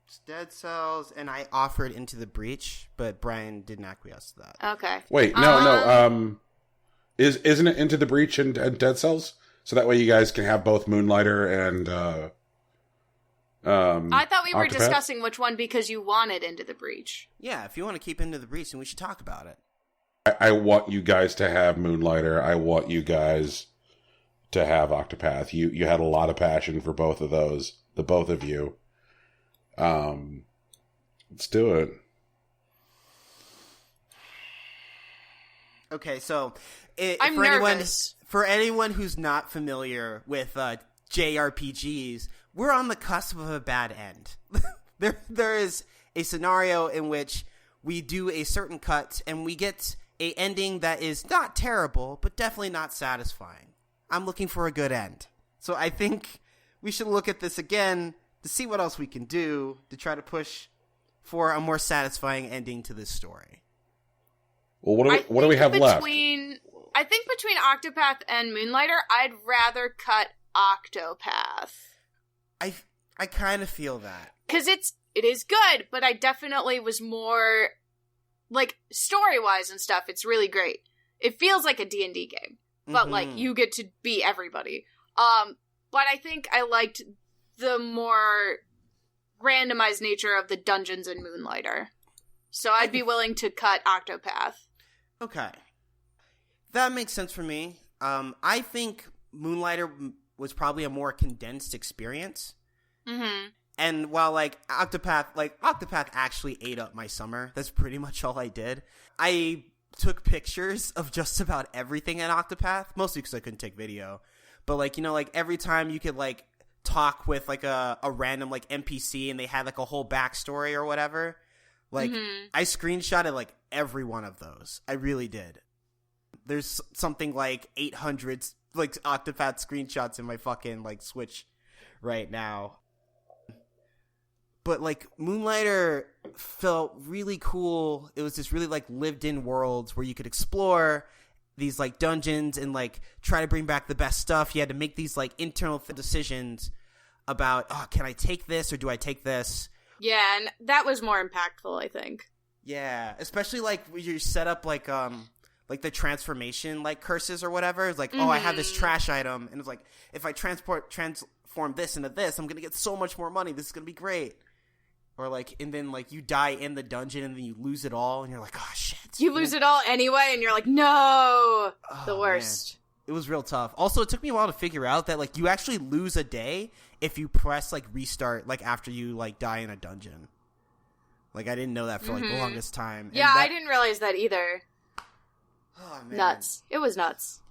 It's Dead Cells, and I offered Into the Breach, but Brian didn't acquiesce to that. Okay. Wait, no. Isn't it Into the Breach and Dead Cells? So that way you guys can have both Moonlighter and I thought we were Octopath? discussing which one because you wanted Into the Breach. Yeah, if you want to keep Into the Breach, then we should talk about it. I want you guys to have Moonlighter. I want you guys to have Octopath. You had a lot of passion for both of those, the both of you. Let's do it. Okay, so I'm nervous. For anyone who's not familiar with JRPGs, we're on the cusp of a bad end. there is a scenario in which we do a certain cut and we get a ending that is not terrible, but definitely not satisfying. I'm looking for a good end. So I think we should look at this again to see what else we can do to try to push for a more satisfying ending to this story. Well, what do we have left? I think between Octopath and Moonlighter, I'd rather cut Octopath. I kind of feel that. because it is good, but I definitely was more, like, story-wise and stuff, it's really great. It feels like a D&D game, but, like, you get to be everybody. But I think I liked the more randomized nature of the dungeons in Moonlighter. So I'd be willing to cut Octopath. Okay. That makes sense for me. I think Moonlighter was probably a more condensed experience. Mm-hmm. And while, Octopath actually ate up my summer. That's pretty much all I did. I took pictures of just about everything in Octopath, mostly because I couldn't take video. But, every time you could, talk with, a random, NPC and they had, a whole backstory or whatever, I screenshotted, every one of those. I really did. There's something like 800, Octopath screenshots in my fucking, Switch right now. But, Moonlighter felt really cool. It was this really, lived-in worlds where you could explore these, dungeons and, try to bring back the best stuff. You had to make these, internal decisions about, can I take this or do I take this? Yeah, and that was more impactful, I think. Yeah, especially, when you set up, the transformation, curses or whatever. It's like, I have this trash item. And it's like, if I transform this into this, I'm going to get so much more money. This is going to be great. Or, and then, you die in the dungeon and then you lose it all. And you're like, oh, shit. You lose it all anyway, and you're like, no. The worst. Man. It was real tough. Also, it took me a while to figure out that, you actually lose a day if you press, restart, after you, die in a dungeon. I didn't know that for, the longest time. Yeah, I didn't realize that either. Oh, man. Nuts. It was nuts.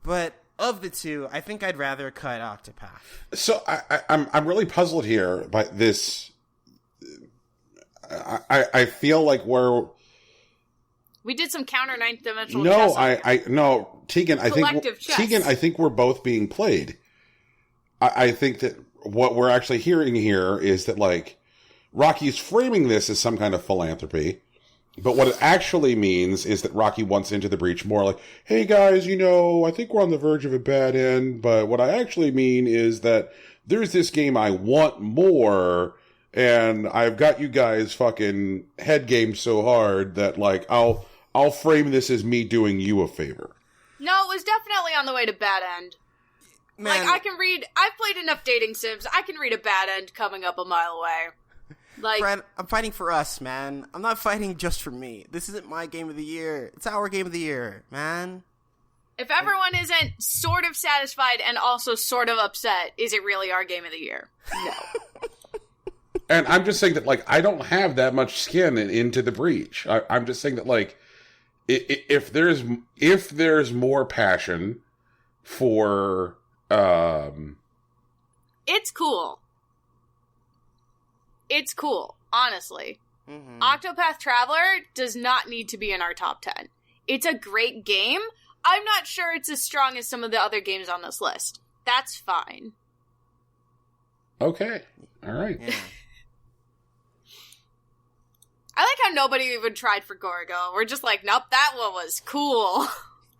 But of the two, I think I'd rather cut Octopath. So I'm really puzzled here by this. I feel like we did some counter ninth dimensional. No, Tegan. I think we're both being played. I think that what we're actually hearing here is that Rocky's framing this as some kind of philanthropy. But what it actually means is that Rocky wants Into the Breach more like, hey guys, I think we're on the verge of a bad end, but what I actually mean is that there's this game I want more, and I've got you guys fucking head game so hard that I'll frame this as me doing you a favor. No, it was definitely on the way to bad end. Man. I've played enough dating sims, I can read a bad end coming up a mile away. Brad, I'm fighting for us, man. I'm not fighting just for me. This isn't my game of the year. It's our game of the year, man. If everyone isn't sort of satisfied and also sort of upset, is it really our game of the year? No. And I'm just saying that, I don't have that much skin Into the Breach. I'm just saying that, if there's more passion for, It's cool. It's cool, honestly. Mm-hmm. Octopath Traveler does not need to be in our top 10. It's a great game. I'm not sure it's as strong as some of the other games on this list. That's fine. Okay. All right. Yeah. I like how nobody even tried for Gorgo. We're just like, nope, that one was cool.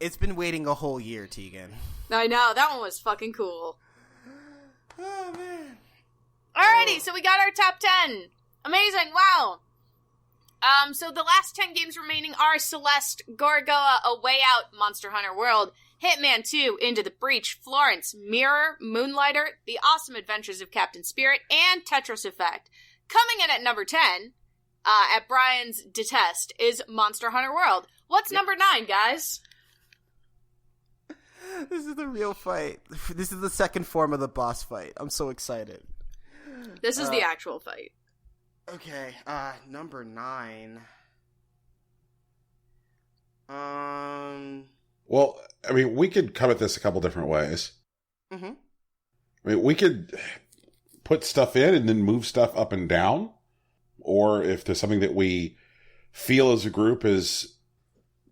It's been waiting a whole year, Tegan. I know, that one was fucking cool. Oh, man. Alrighty, so we got our top 10. Amazing, wow. So the last 10 games remaining are Celeste, Gorogoa, A Way Out, Monster Hunter World, Hitman 2, Into the Breach, Florence, Mirror, Moonlighter, The Awesome Adventures of Captain Spirit, and Tetris Effect. Coming in at number 10, at Brian's detest, is Monster Hunter World. What's number 9, guys? This is the real fight. This is the second form of the boss fight. I'm so excited. This is the actual fight. Okay, number 9. Well, I mean, we could come at this a couple different ways. Mm-hmm. I mean, we could put stuff in and then move stuff up and down. Or if there's something that we feel as a group is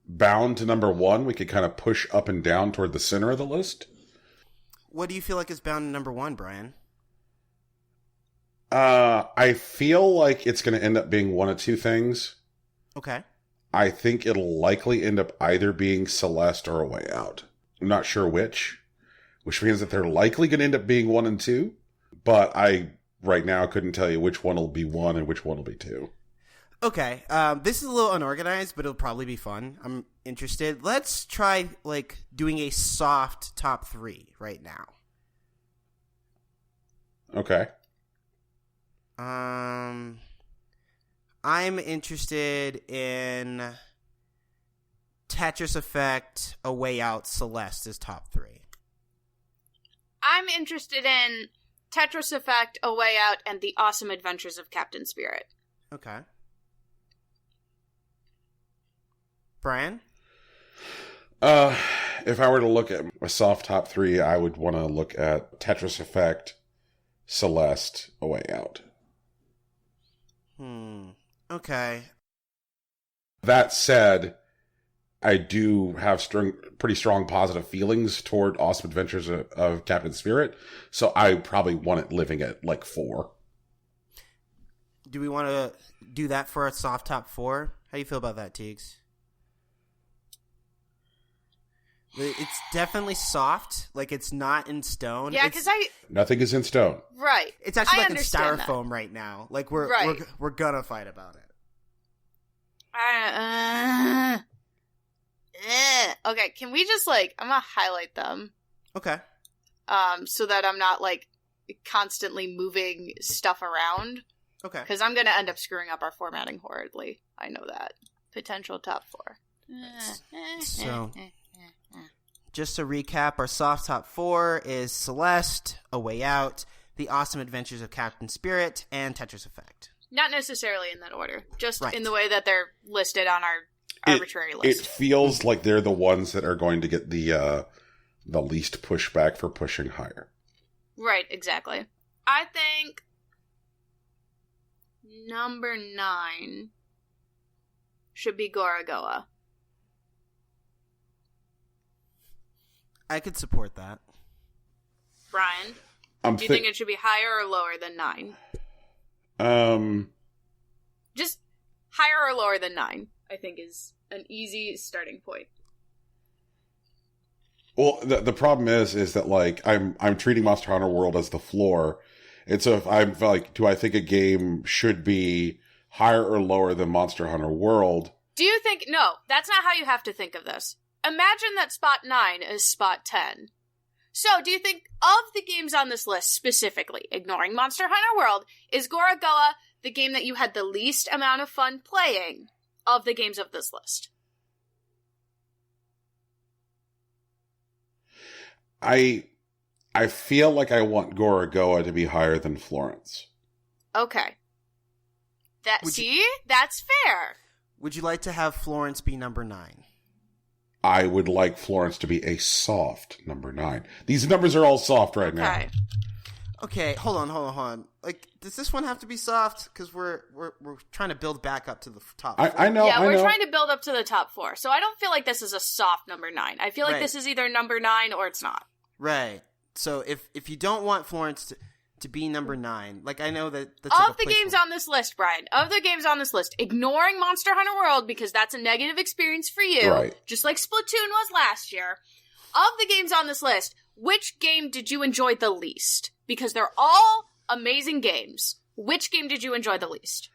bound to number 1, we could kind of push up and down toward the center of the list. What do you feel like is bound to number 1, Brian? I feel like it's going to end up being one of two things. Okay. I think it'll likely end up either being Celeste or A Way Out. I'm not sure which means that they're likely going to end up being 1 and 2. But I right now couldn't tell you which one will be 1 and which one will be 2. Okay, this is a little unorganized, but it'll probably be fun. I'm interested. Let's try, like, doing a soft top 3 right now. Okay. I'm interested in Tetris Effect, A Way Out, Celeste is top 3. I'm interested in Tetris Effect, A Way Out, and The Awesome Adventures of Captain Spirit. Okay. Brian? If I were to look at a soft top 3, I would want to look at Tetris Effect, Celeste, A Way Out. Okay. That said, I do have pretty strong positive feelings toward Awesome Adventures of Captain Spirit, so I probably want it living at like 4. Do we want to do that for a soft top 4? How do you feel about that, Teagues? It's definitely soft, like it's not in stone. Yeah, because Nothing is in stone. Right. It's actually like in understand styrofoam right now. Like we're gonna fight about it. Okay, can we just I'm gonna highlight them. Okay. So that I'm not constantly moving stuff around. Okay. Because I'm gonna end up screwing up our formatting horridly. I know that. Potential top 4. So, just to recap, our soft top 4 is Celeste, A Way Out, The Awesome Adventures of Captain Spirit, and Tetris Effect. Not necessarily in that order, just Right. in the way that they're listed on our arbitrary list. It feels like they're the ones that are going to get the least pushback for pushing higher. Right, exactly. I think number 9 should be Gorogoa. I could support that. Brian, do you think it should be higher or lower than 9? Just higher or lower than 9, I think, is an easy starting point. Well, the problem is that I'm treating Monster Hunter World as the floor, and so if I'm do I think a game should be higher or lower than Monster Hunter World? Do you think no? That's not how you have to think of this. Imagine that spot 9 is spot 10. So, do you think of the games on this list specifically, ignoring Monster Hunter World, is Gorogoa the game that you had the least amount of fun playing of the games of this list? I feel like I want Gorogoa to be higher than Florence. Okay. That's fair. Would you like to have Florence be number 9? I would like Florence to be a soft number 9. These numbers are all soft right now. Okay, hold on. Does this one have to be soft? Because we're trying to build back up to the top 4. I know. Yeah, we're trying to build up to the top 4. So I don't feel like this is a soft number 9. I feel like this is either number 9 or it's not. Right. So if you don't want Florence to be number 9, I know that's of the games on this list, Brian, ignoring Monster Hunter World because that's a negative experience for you, right. Just like Splatoon was last year. Of the games on this list, which game did you enjoy the least? Because they're all amazing games. Which game did you enjoy the least?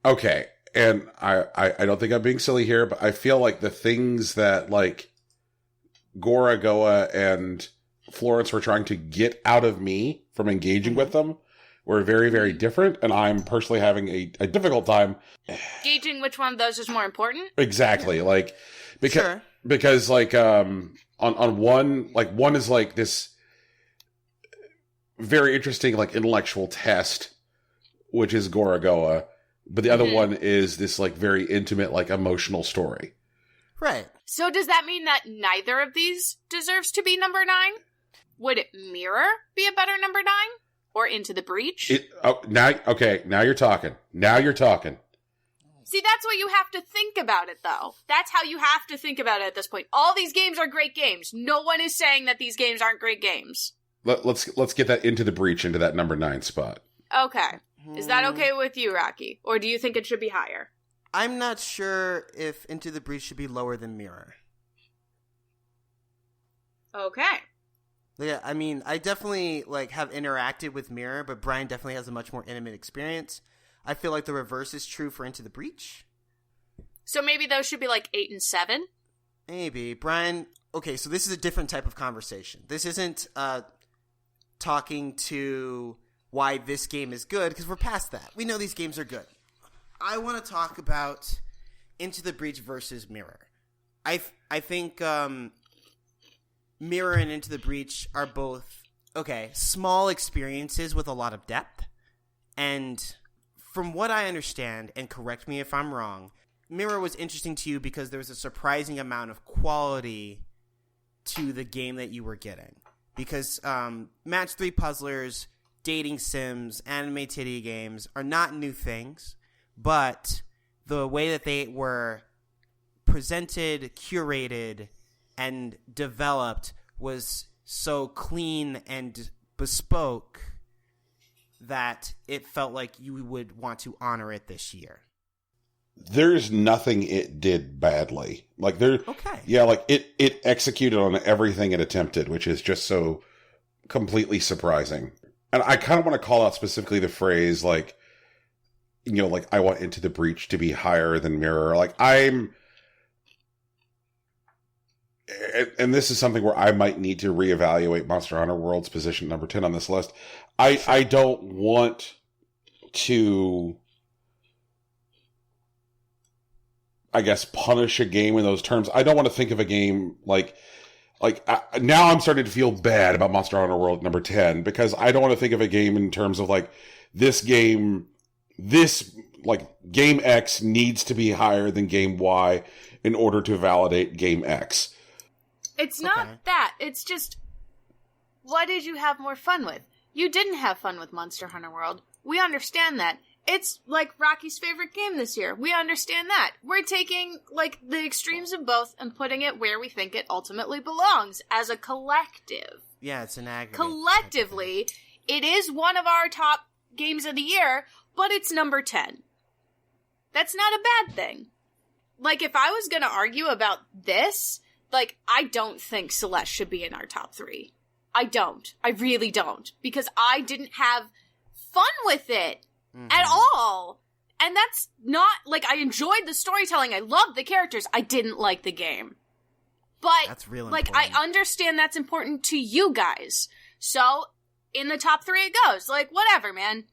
Okay, and I don't think I'm being silly here, but I feel like the things that Gorogoa and Florence were trying to get out of me from engaging with them were very, very different, and I'm personally having a difficult time gauging which one of those is more important. Exactly, because on one one is this very interesting intellectual test, which is Gorogoa, but the other one is this very intimate emotional story. Right. So does that mean that neither of these deserves to be number 9? Would Mirror be a better number 9? Or Into the Breach? Now you're talking. Now you're talking. See, that's what you have to think about it, though. That's how you have to think about it at this point. All these games are great games. No one is saying that these games aren't great games. Let's get that Into the Breach into that number 9 spot. Okay. Is that okay with you, Rocky? Or do you think it should be higher? I'm not sure if Into the Breach should be lower than Mirror. Okay. Yeah, I mean, I definitely like have interacted with Mirror, but Brian definitely has a much more intimate experience. I feel like the reverse is true for Into the Breach. So maybe those should be like 8 and 7? Maybe. Brian, okay, so this is a different type of conversation. This isn't talking to why this game is good, because we're past that. We know these games are good. I want to talk about Into the Breach versus Mirror. I think Mirror and Into the Breach are both, okay, small experiences with a lot of depth. And from what I understand, and correct me if I'm wrong, Mirror was interesting to you because there was a surprising amount of quality to the game that you were getting. Because match 3 puzzlers, dating sims, anime titty games are not new things, but the way that they were presented, curated, and developed was so clean and bespoke that it felt like you would want to honor it this year. There's nothing it did badly. Like Okay. Yeah, like it executed on everything it attempted, which is just so completely surprising. And I kind of want to call out specifically the phrase, like, you know, like, I want Into the Breach to be higher than Mirror. Like, and this is something where I might need to reevaluate Monster Hunter World's position number 10 on this list. I don't want to, I guess, punish a game in those terms. I don't want to think of a game now I'm starting to feel bad about Monster Hunter World number 10 because I don't want to think of a game in terms of like game X needs to be higher than game Y in order to validate game X. It's not that. It's just, what did you have more fun with? You didn't have fun with Monster Hunter World. We understand that. It's like Rocky's favorite game this year. We understand that. We're taking like the extremes of both and putting it where we think it ultimately belongs as a collective. Yeah, it's an aggregate. Collectively, it is one of our top games of the year, but it's number 10. That's not a bad thing. Like, if I was going to argue about this, like, I don't think Celeste should be in our top 3. I don't. I really don't. Because I didn't have fun with it. At all. And that's not, like, I enjoyed the storytelling. I loved the characters. I didn't like the game. But, that's really like, important. I understand that's important to you guys. So, in the top 3 it goes. Like, whatever, man.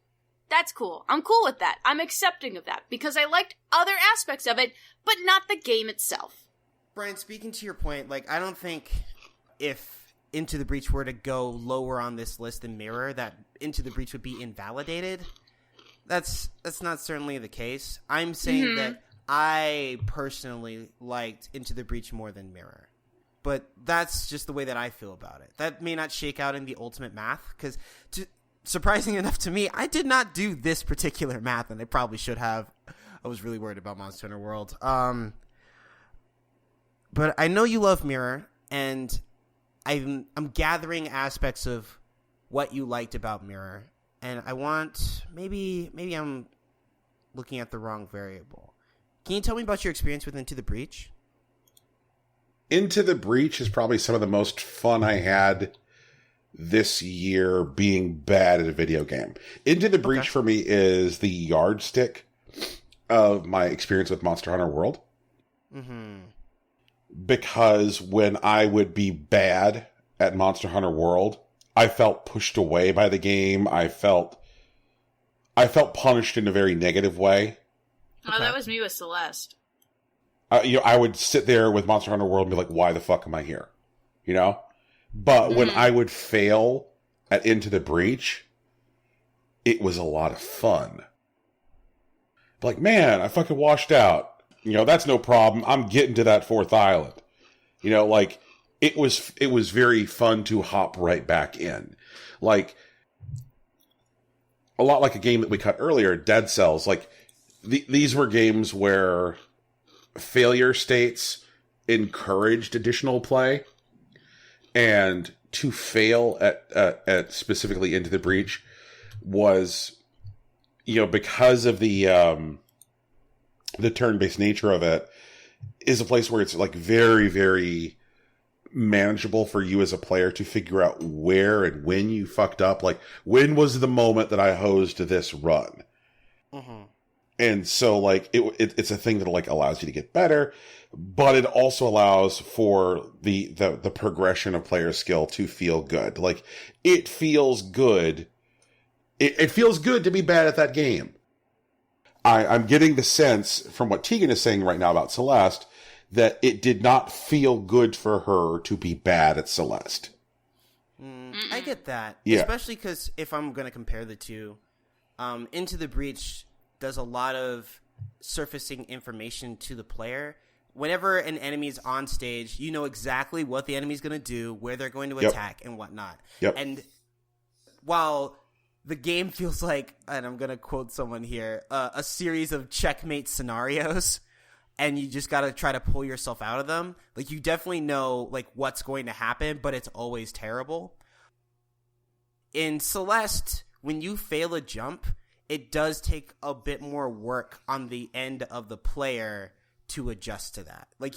That's cool. I'm cool with that. I'm accepting of that. Because I liked other aspects of it, but not the game itself. Brian, speaking to your point, like, I don't think if Into the Breach were to go lower on this list than Mirror, that Into the Breach would be invalidated. That's not certainly the case. I'm saying that I personally liked Into the Breach more than Mirror. But that's just the way that I feel about it. That may not shake out in the ultimate math, because surprising enough to me, I did not do this particular math, and I probably should have. I was really worried about Monster Hunter World. But I know you love Mirror, and I'm gathering aspects of what you liked about Mirror. And I want, maybe I'm looking at the wrong variable. Can you tell me about your experience with Into the Breach? Into the Breach is probably some of the most fun I had this year being bad at a video game. Into the Breach for me is the yardstick of my experience with Monster Hunter World. Because when I would be bad at Monster Hunter World, I felt pushed away by the game. I felt punished in a very negative way. Oh, that was me with Celeste. I would sit there with Monster Hunter World and be like, why the fuck am I here? You know? But when I would fail at Into the Breach, it was a lot of fun. Like, man, I fucking washed out. You know, that's no problem. I'm getting to that 4th island. You know, like, it was very fun to hop right back in. Like, a lot like a game that we cut earlier, Dead Cells. Like, these were games where failure states encouraged additional play. And to fail at specifically Into the Breach was, you know, because of the turn-based nature of it, is a place where it's like very, very manageable for you as a player to figure out where and when you fucked up. Like, when was the moment that I hosed this run? Mm-hmm. And so, like, it's a thing that, like, allows you to get better, but it also allows for the progression of player skill to feel good. Like, it feels good. It feels good to be bad at that game. I'm getting the sense from what Tegan is saying right now about Celeste that it did not feel good for her to be bad at Celeste. I get that. Yeah. Especially because if I'm going to compare the two, Into the Breach does a lot of surfacing information to the player. Whenever an enemy is on stage, you know exactly what the enemy's going to do, where they're going to attack, and whatnot. Yep. And while the game feels like, and I'm going to quote someone here, a series of checkmate scenarios, and you just got to try to pull yourself out of them. Like, you definitely know, like, what's going to happen, but it's always terrible. In Celeste, when you fail a jump, it does take a bit more work on the end of the player to adjust to that. Like,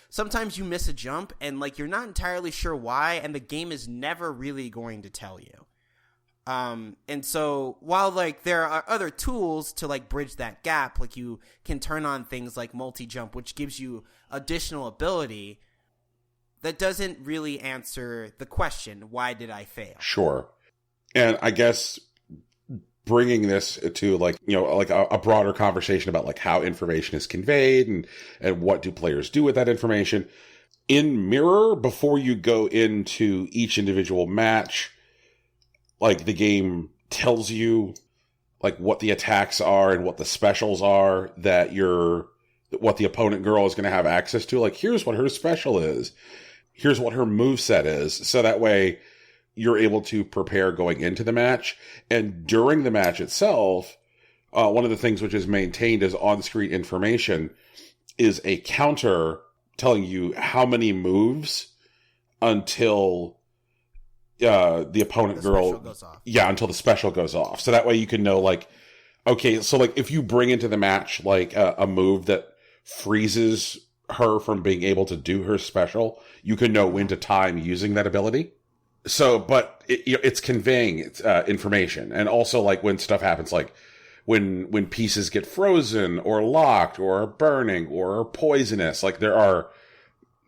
sometimes you miss a jump, and, like, you're not entirely sure why, and the game is never really going to tell you. And so while, like, there are other tools to, like, bridge that gap, like, you can turn on things like multi-jump, which gives you additional ability, that doesn't really answer the question, why did I fail? Sure. And I guess bringing this to, like, you know, like a broader conversation about, like, how information is conveyed and what do players do with that information. In Mirror, before you go into each individual match, like, the game tells you, like, what the attacks are and what the specials are that what the opponent girl is going to have access to. Like, here's what her special is. Here's what her moveset is. So that way you're able to prepare going into the match. And during the match itself, one of the things which is maintained as on-screen information is a counter telling you how many moves until the opponent girl goes off. Yeah, until the special goes off. So that way you can know, like, okay, so, like, if you bring into the match, like, a move that freezes her from being able to do her special, you can know when to time using that ability. So, but it's conveying information. And also, like, when stuff happens, like when pieces get frozen or locked or are burning or are poisonous, like, there are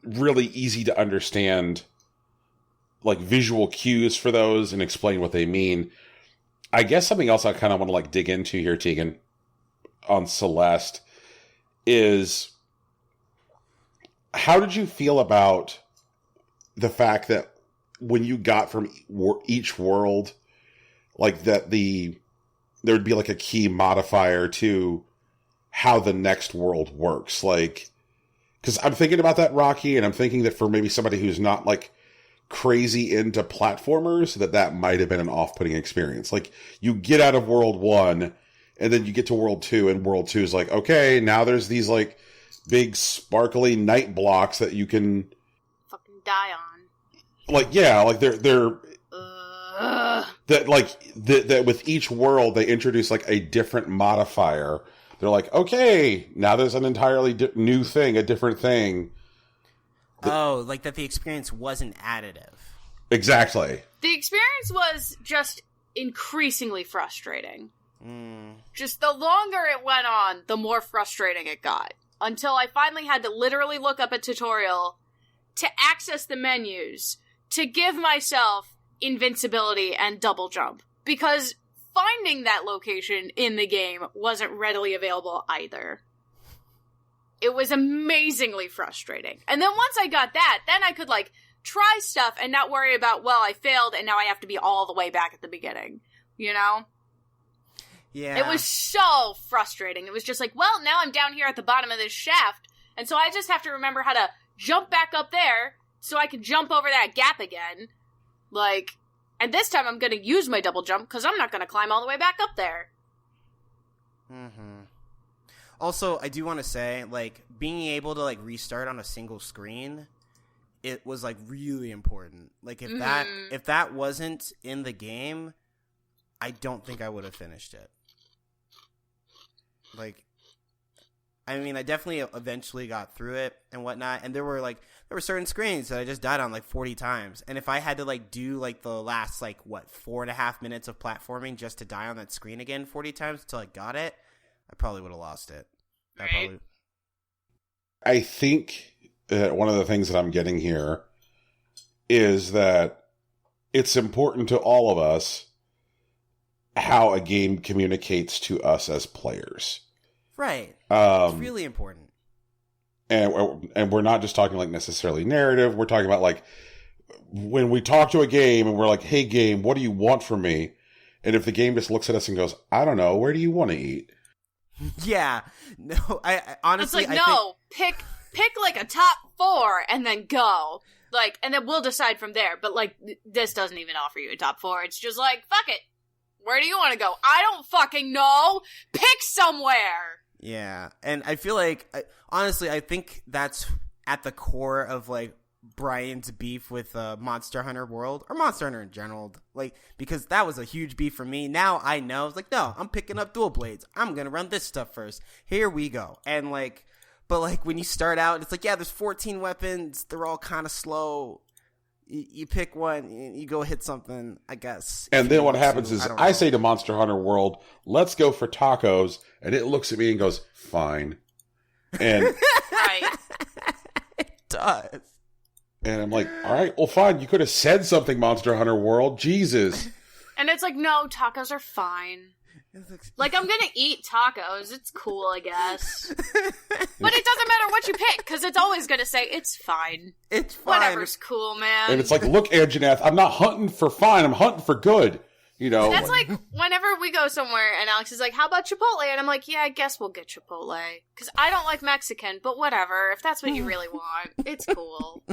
really easy to understand, like, visual cues for those and explain what they mean. I guess something else I kind of want to, like, dig into here, Tegan, on Celeste is, how did you feel about the fact that when you got from each world, like, that there would be, like, a key modifier to how the next world works? Like, because I'm thinking about that, Rocky, and I'm thinking that for maybe somebody who's not, like, crazy into platformers, that might have been an off-putting experience. Like, you get out of World 1, and then you get to World 2, and World 2 is like, okay, now there's these, like, big sparkly night blocks that you can fucking die on. Like, yeah, like, they're that, like, that with each world they introduce, like, a different modifier. They're like, okay, now there's an entirely new thing, a different thing. Like that the experience wasn't additive. Exactly. The experience was just increasingly frustrating. Just the longer it went on, the more frustrating it got. Until I finally had to literally look up a tutorial to access the menus to give myself invincibility and double jump. Because finding that location in the game wasn't readily available either. It was amazingly frustrating. And then once I got that, then I could, like, try stuff and not worry about, well, I failed and now I have to be all the way back at the beginning. You know? Yeah. It was so frustrating. It was just like, well, now I'm down here at the bottom of this shaft, and so I just have to remember how to jump back up there so I can jump over that gap again. Like, and this time I'm going to use my double jump because I'm not going to climb all the way back up there. Mm-hmm. Also, I do want to say, like, being able to, like, restart on a single screen, it was, like, really important. Like, if that wasn't in the game, I don't think I would have finished it. Like, I mean, I definitely eventually got through it and whatnot. And there were certain screens that I just died on like 40 times. And if I had to like do like the last like 4.5 minutes of platforming just to die on that screen again 40 times until I got it, I probably would have lost it. Right. I think one of the things that I'm getting here is that it's important to all of us how a game communicates to us as players. Right. It's really important. And we're not just talking like necessarily narrative. We're talking about like when we talk to a game and we're like, hey game, what do you want from me? And if the game just looks at us and goes, I don't know, where do you want to eat? Yeah. No, I honestly, it's like, pick like a top 4 and then go. Like, and then we'll decide from there. But like, this doesn't even offer you a top 4. It's just like, fuck it. Where do you want to go? I don't fucking know. Pick somewhere. Yeah. And I feel like, honestly, I think that's at the core of like Brian's beef with Monster Hunter World, or Monster Hunter in general, like, because that was a huge beef for me. Now I know. It's like, no, I'm picking up dual blades. I'm going to run this stuff first. Here we go. And like, but like when you start out, it's like, yeah, there's 14 weapons. They're all kind of slow. You pick one, you go hit something, I guess. And then what happens is I say to Monster Hunter World, let's go for tacos. And it looks at me and goes, fine. And Right. It does. And I'm like, all right, well, fine. You could have said something, Monster Hunter World. Jesus. And it's like, no, tacos are fine. Like, I'm gonna eat tacos. It's cool, I guess. But it doesn't matter what you pick, because it's always gonna say, it's fine. It's fine. Whatever's cool, man. And it's like, look, Anjanath, I'm not hunting for fine. I'm hunting for good. You know? That's like, whenever we go somewhere and Alex is like, how about Chipotle? And I'm like, yeah, I guess we'll get Chipotle. Because I don't like Mexican, but whatever. If that's what you really want, it's cool.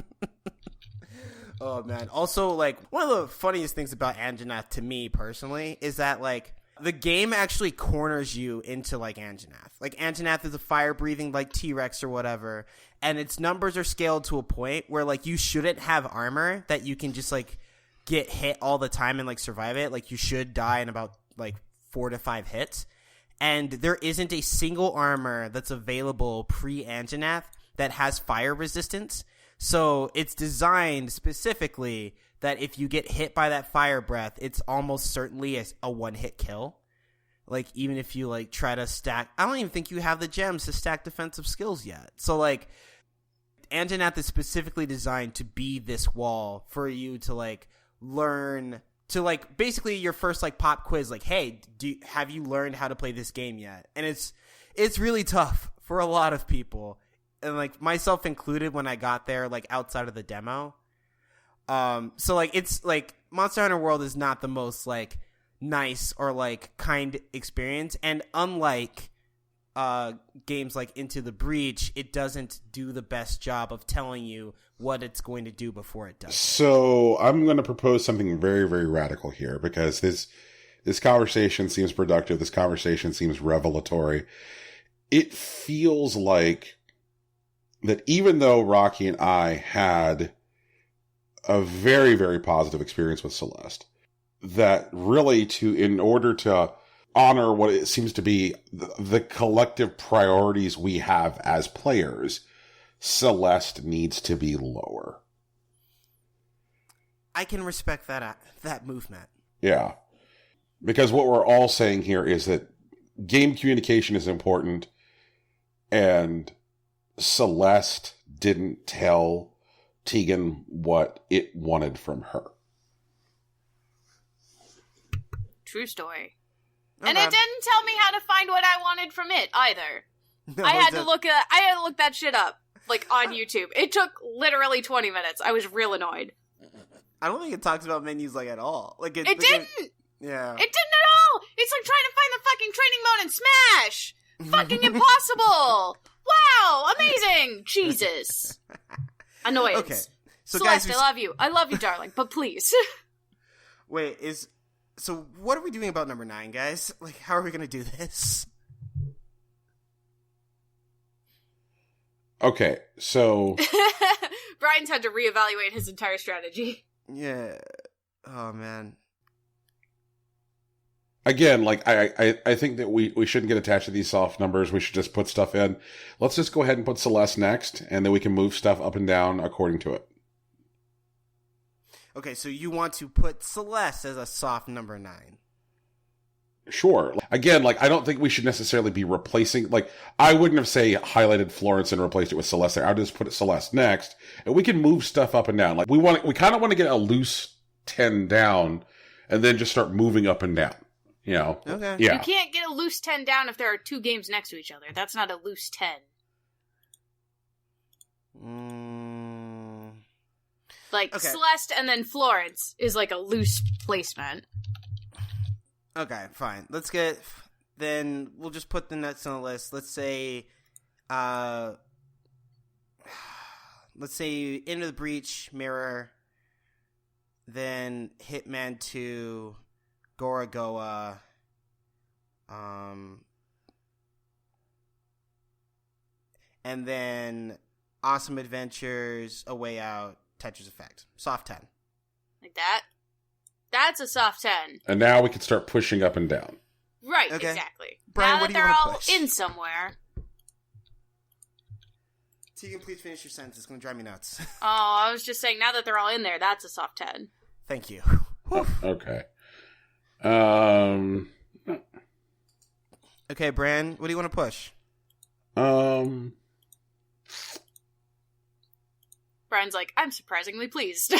Oh, man. Also, like, one of the funniest things about Anjanath to me personally is that, like, the game actually corners you into, like, Anjanath. Like, Anjanath is a fire-breathing, like, T-Rex or whatever, and its numbers are scaled to a point where, like, you shouldn't have armor that you can just, like, get hit all the time and, like, survive it. Like, you should die in about, like, 4 to 5 hits. And there isn't a single armor that's available pre-Anjanath that has fire resistance. So it's designed specifically that if you get hit by that fire breath, it's almost certainly a one-hit kill. Like, even if you, like, try to stack... I don't even think you have the gems to stack defensive skills yet. So, like, Anjanath is specifically designed to be this wall for you to, like, learn... To, like, basically your first, like, pop quiz, like, hey, have you learned how to play this game yet? And it's really tough for a lot of people. And, like, myself included when I got there, like, outside of the demo. So, like, it's, like, Monster Hunter World is not the most, like, nice or, like, kind experience. And unlike games like Into the Breach, it doesn't do the best job of telling you what it's going to do before it does. So, I'm going to propose something very, very radical here, because this conversation seems productive. This conversation seems revelatory. It feels like that even though Rocky and I had a very, very positive experience with Celeste, that really in order to honor what it seems to be the collective priorities we have as players, Celeste needs to be lower. I can respect that movement. Yeah. Because what we're all saying here is that game communication is important, and Celeste didn't tell Tegan what it wanted from her. True story. Okay. And it didn't tell me how to find what I wanted from it either. No, I had to look that shit up, like, on YouTube. It took literally 20 minutes. I was real annoyed. I don't think it talks about menus, like, at all. Like, It didn't! Yeah. It didn't at all! It's like trying to find the fucking training mode in Smash! Fucking impossible! Wow! Amazing! Jesus. Annoyance. Okay. So Celeste, guys, I love you. I love you, darling, but please. wait, so what are we doing about number 9, guys? Like, how are we going to do this? Okay, so Brian's had to reevaluate his entire strategy. Yeah. Oh, man. again, like I think that we shouldn't get attached to these soft numbers. We should just put stuff in. Let's just go ahead and put Celeste next, and then we can move stuff up and down according to it. Okay, so you want to put Celeste as a soft number 9. Sure. Again, like I don't think we should necessarily be replacing. Like I wouldn't have say highlighted Florence and replaced it with Celeste there. I'd just put Celeste next, and we can move stuff up and down. Like we kind of want to get a loose 10 down, and then just start moving up and down. You know. Okay. Yeah. You can't get a loose 10 down if there are 2 games next to each other. That's not a loose 10. Like, okay. Celeste and then Florence is like a loose placement. Okay, fine. Then we'll just put the nuts on the list. Let's say Into the Breach, Mirror, then Hitman 2, Gorogoa, and then Awesome Adventures, A Way Out, Tetris Effect. Soft 10. Like that? That's a soft 10. And now we can start pushing up and down. Right, Okay. exactly. Brian, now what that do you they're wanna all push? in somewhere. Tegan, please finish your sentence. It's going to drive me nuts. Oh, I was just saying, now that they're all in there, that's a soft 10. Thank you. Okay. Okay, Bran, what do you want to push? Brian's like, I'm surprisingly pleased.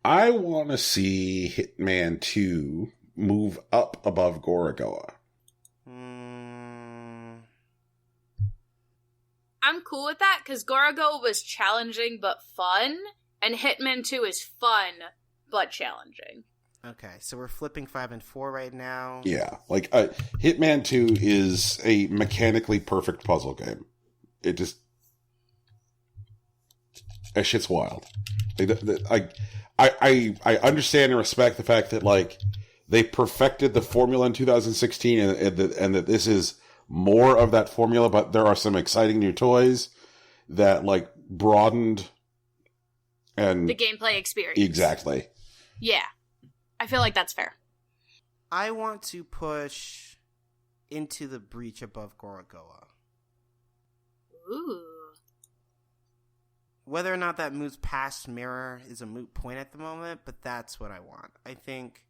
I want to see Hitman 2 move up above Gorogoa. I'm cool with that, because Gorogo was challenging but fun, and Hitman 2 is fun but challenging. Okay, so we're flipping 5 and 4 right now. Yeah, like Hitman 2 is a mechanically perfect puzzle game. It just... That shit's wild. I understand and respect the fact that, like, they perfected the formula in 2016 and that this is more of that formula, but there are some exciting new toys that, like, broadened and... The gameplay experience. Exactly. Yeah. I feel like that's fair. I want to push Into the Breach above Gorogoa. Ooh. Whether or not that moves past Mirror is a moot point at the moment, but that's what I want. I think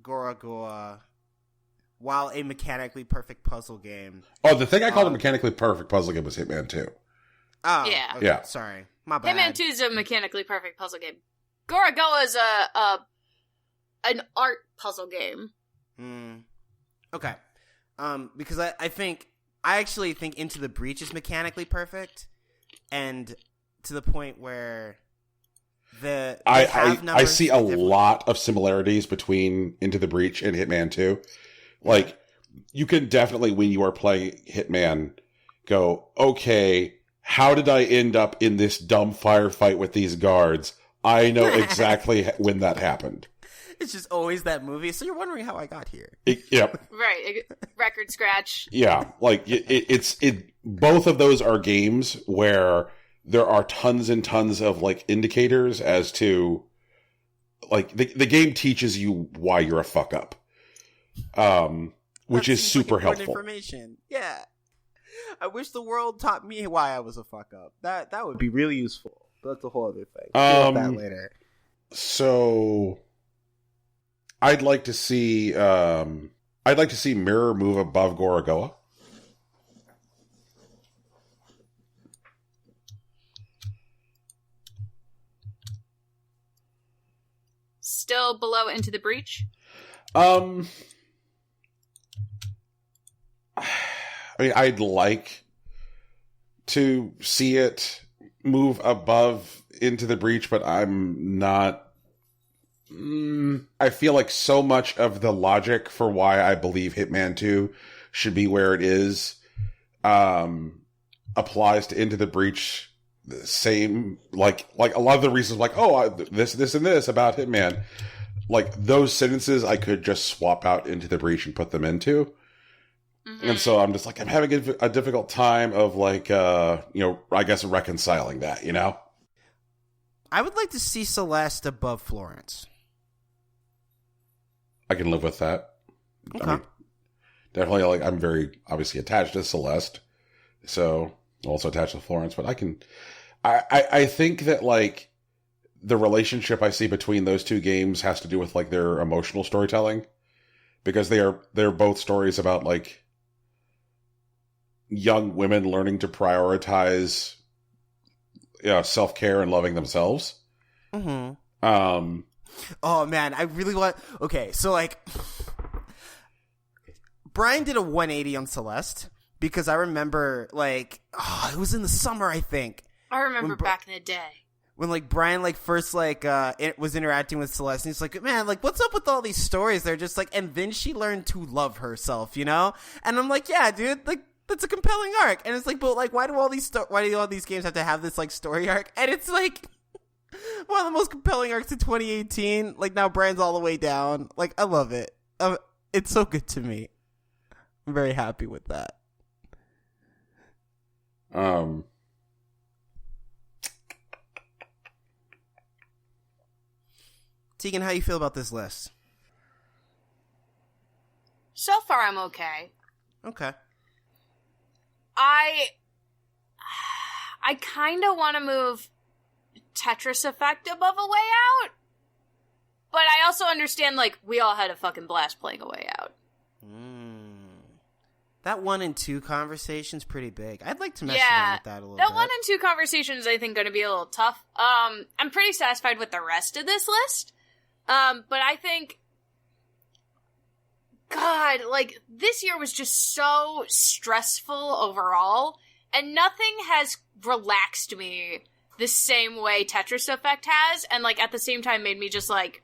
Gorogoa, while a mechanically perfect puzzle game... Oh, the thing I called a mechanically perfect puzzle game was Hitman 2. Oh, Yeah. okay, Yeah. Sorry. My bad. Hitman 2 is a mechanically perfect puzzle game. Gorogoa is an art puzzle game. Okay. Because I actually think Into the Breach is mechanically perfect, and to the point where I see a lot of similarities between Into the Breach and Hitman 2. Like, you can definitely, when you are playing Hitman, go, okay, how did I end up in this dumb firefight with these guards? I know exactly when that happened. It's just always that movie, so you're wondering how I got here. Yep. Right. Record scratch. Yeah. Like, it's both of those are games where there are tons and tons of, like, indicators as to, like, the game teaches you why you're a fuck up. Which is super helpful. Information. Yeah. I wish the world taught me why I was a fuck up. That would be really useful. But that's a whole other thing. We'll do that later. So I'd like to see Mirror move above Gorogoa. Still below Into the Breach? I mean, I'd like to see it move above Into the Breach, but I'm not... I feel like so much of the logic for why I believe Hitman 2 should be where it is applies to Into the Breach. The same, like a lot of the reasons, like, this and this about Hitman, like, those sentences I could just swap out Into the Breach and put them into. Mm-hmm. And so I'm just like, I'm having a difficult time of, like, I guess reconciling that, you know? I would like to see Celeste above Florence. I can live with that. Okay. I mean, definitely, like, I'm very obviously attached to Celeste, so also attached to Florence. But I think that, like, the relationship I see between those two games has to do with, like, their emotional storytelling, because they're both stories about, like, young women learning to prioritize, self-care and loving themselves. Mm-hmm. Oh man, I really want. Okay, so like, Brian did a 180 on Celeste because I remember, like, it was in the summer, I think. I remember back in the day when, like, Brian, like, first, like, it was interacting with Celeste, and he's like, man, like, what's up with all these stories? They're just like, and then she learned to love herself, you know? And I'm like, yeah, dude, like, that's a compelling arc. And it's like, but, like, why do all these games have to have this, like, story arc? And it's like one of the most compelling arcs of 2018. Like, now Brian's all the way down. Like, I love it. It's so good to me. I'm very happy with that. Tegan, how you feel about this list? So far, I'm okay. Okay. I kind of want to move Tetris Effect above A Way Out, but I also understand, like, we all had a fucking blast playing A Way Out. That 1 and 2 conversation's pretty big. I'd like to mess around with that a little bit. That 1 and 2 conversation is, I think, going to be a little tough. I'm pretty satisfied with the rest of this list, but I think, God, like, this year was just so stressful overall, and nothing has relaxed me the same way Tetris Effect has, and, like, at the same time made me just, like,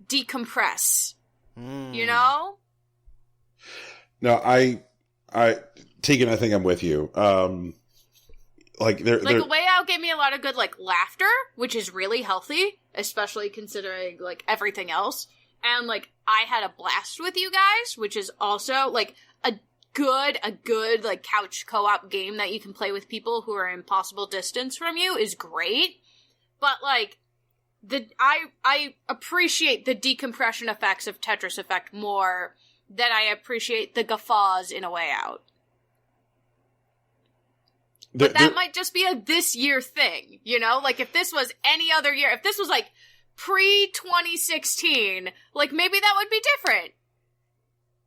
decompress. You know? No, Tegan, I think I'm with you. Like, A Way Out gave me a lot of good, like, laughter, which is really healthy, especially considering, like, everything else. And, like, I had a blast with you guys, which is also, like, a good, like, couch co-op game that you can play with people who are in possible distance from you is great. But, like, I appreciate the decompression effects of Tetris Effect more than I appreciate the guffaws in A Way Out. But that might just be a this year thing, you know? Like, if this was any other year, if this was, like, pre-2016, like, maybe that would be different.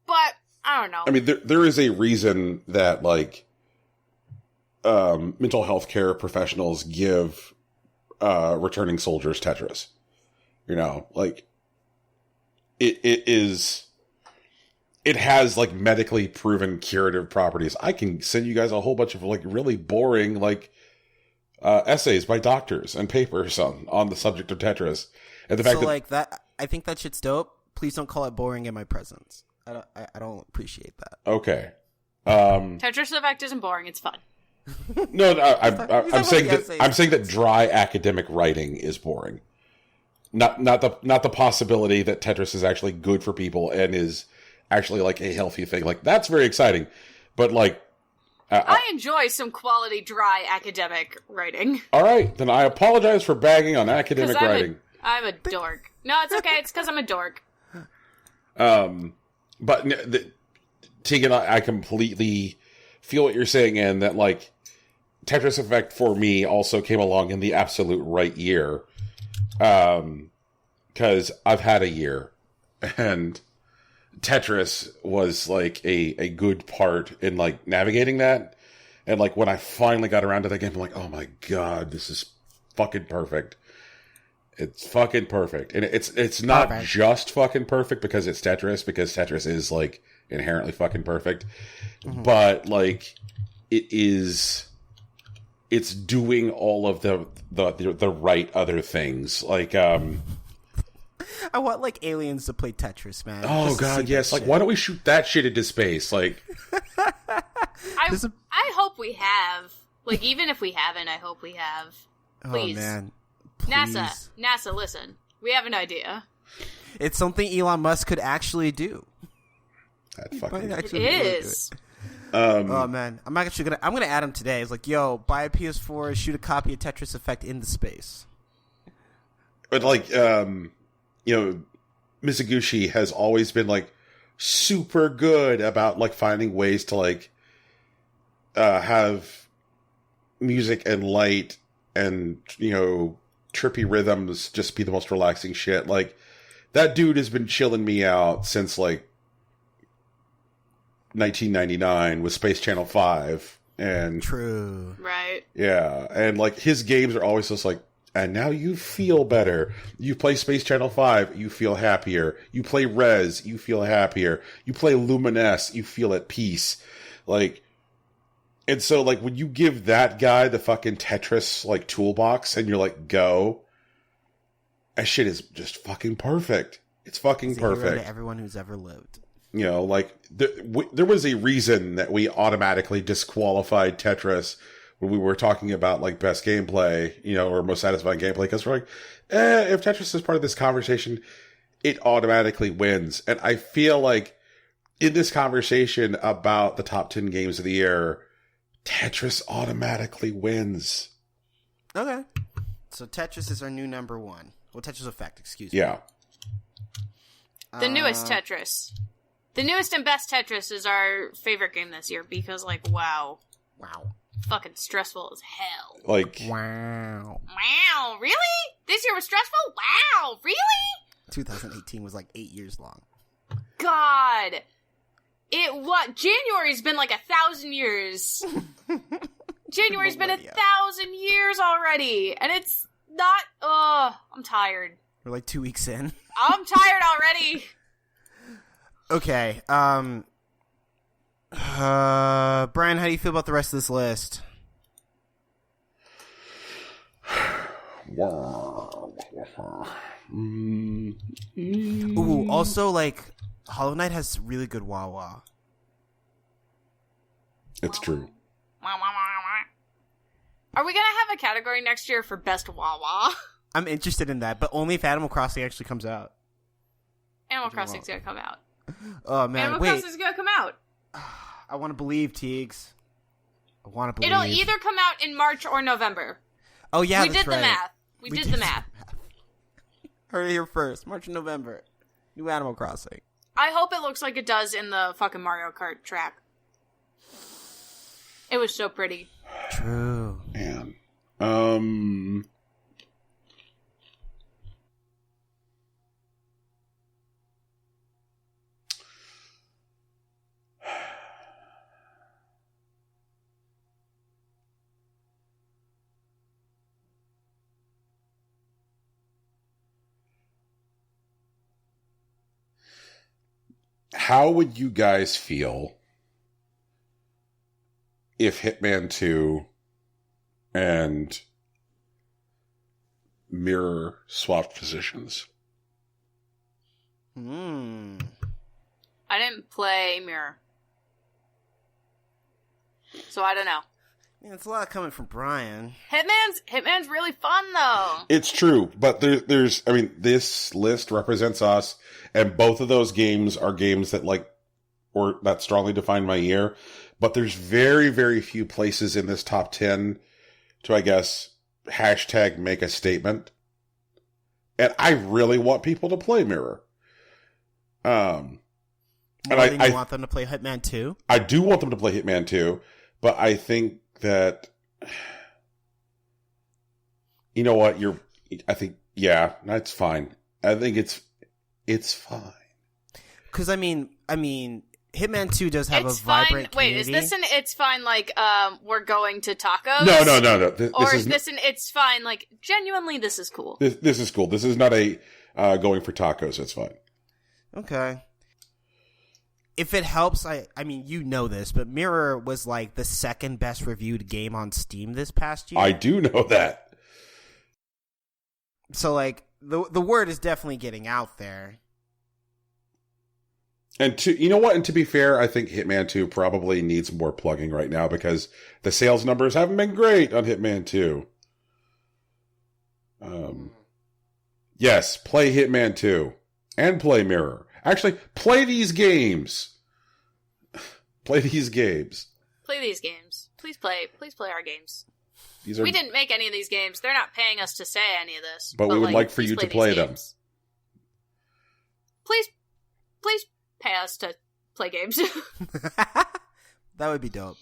But, I don't know. I mean, there is a reason that, like, mental health care professionals give returning soldiers Tetris. You know, like, it has, like, medically proven curative properties. I can send you guys a whole bunch of, like, really boring, like, essays by doctors and papers on the subject of Tetris. And the fact that, like, that, I think that shit's dope. Please don't call it boring in my presence. I don't appreciate that. Okay. Tetris Effect isn't boring. It's fun. No, I'm saying that dry academic writing is boring. Not the possibility that Tetris is actually good for people and is actually, like, a healthy thing. Like, that's very exciting. But, like, I enjoy some quality dry academic writing. All right, then I apologize for bagging on academic writing. I'm a dork. No, it's okay. It's because I'm a dork. But Tegan, I completely feel what you're saying, and that, like, Tetris Effect for me also came along in the absolute right year. Because I've had a year, and Tetris was, like, a good part in, like, navigating that. And, like, when I finally got around to that game, I'm like, oh my god, this is fucking perfect. It's fucking perfect. And it's not just fucking perfect because it's Tetris, because Tetris is, like, inherently fucking perfect. Mm-hmm. But, like, it's doing all of the right other things. Like, I want, like, aliens to play Tetris, man. Oh god, yes. Like, why don't we shoot that shit into space? Like, I hope we have. Like, even if we haven't, I hope we have. Please. Oh, man. Please. NASA, listen. We have an idea. It's something Elon Musk could actually do. that fucking It is. Oh man, I'm gonna add him today. It's like, yo, buy a PS4, shoot a copy of Tetris Effect into space. But like, Mizuguchi has always been like super good about like finding ways to like have music and light and trippy rhythms just be the most relaxing shit. Like that dude has been chilling me out since like 1999 with Space Channel 5 and true, right? Yeah, and like his games are always just like, and now you feel better. You play Space Channel 5, you feel happier. You play Rez, you feel happier. You play Luminesce, you feel at peace. Like, and so like when you give that guy the fucking Tetris like toolbox and you're like, go, that shit is just fucking perfect. It's fucking perfect. To everyone who's ever lived. Like there was a reason that we automatically disqualified Tetris when we were talking about like best gameplay, or most satisfying gameplay, because we're like, if Tetris is part of this conversation, it automatically wins. And I feel like in this conversation about the top 10 games of the year, Tetris automatically wins. Okay. So Tetris is our new number one. Well, Tetris Effect, excuse me. Yeah. The newest Tetris. The newest and best Tetris is our favorite game this year because, like, wow. Fucking stressful as hell. Like, wow. Wow, really? This year was stressful? Wow, really? 2018 was like 8 years long. God. January's been like 1,000 years. January's been 1,000 years already. And it's not, I'm tired. We're like 2 weeks in. I'm tired already. Okay, Brian, how do you feel about the rest of this list? Ooh, also, like, Hollow Knight has really good wah-wah. It's true. Are we gonna have a category next year for best wah-wah? I'm interested in that, but only if Animal Crossing actually comes out. Animal Crossing's gonna come out. Oh, man, Animal Crossing's gonna come out. I want to believe, Teagues. I want to believe. It'll either come out in March or November. Oh, yeah, we did the math. We did the math. Heard it here first. March and November. New Animal Crossing. I hope it looks like it does in the fucking Mario Kart track. It was so pretty. True. Man. How would you guys feel if Hitman 2 and Mirror swapped positions? I didn't play Mirror, so I don't know. Man, it's a lot coming from Brian. Hitman's really fun though. It's true, but this list represents us, and both of those games are games that that strongly define my year. But there's very, very few places in this top 10 to, I guess, hashtag make a statement. And I really want people to play Mirror. And I want them to play Hitman 2? I do want them to play Hitman 2, but I think that, you know what, that's fine. I think it's fine. Because, I mean, Hitman 2 does have it's a vibrant fine. Wait, community. is this an it's fine, like, we're going to tacos? No. Or is this an it's fine, like, genuinely this is cool? This is cool. This is not a going for tacos. It's fine. Okay. If it helps, I mean, you know this, but Mirror was like the second best reviewed game on Steam this past year. I do know that. So, like, the word is definitely getting out there. And to be fair, I think Hitman 2 probably needs more plugging right now because the sales numbers haven't been great on Hitman 2. Yes, play Hitman 2 and play Mirror. Actually, play these games. Play these games. Play these games. Please play our games. These are, we didn't make any of these games. They're not paying us to say any of this. But we would like for you to play them. Please pay us to play games. That would be dope.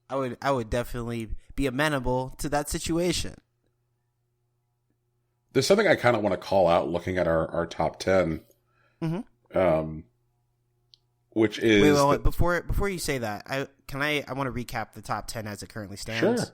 I would definitely be amenable to that situation. There's something I kind of want to call out looking at our top 10. Mm-hmm. Which is... Wait, before you say that, I want to recap the top 10 as it currently stands. Sure.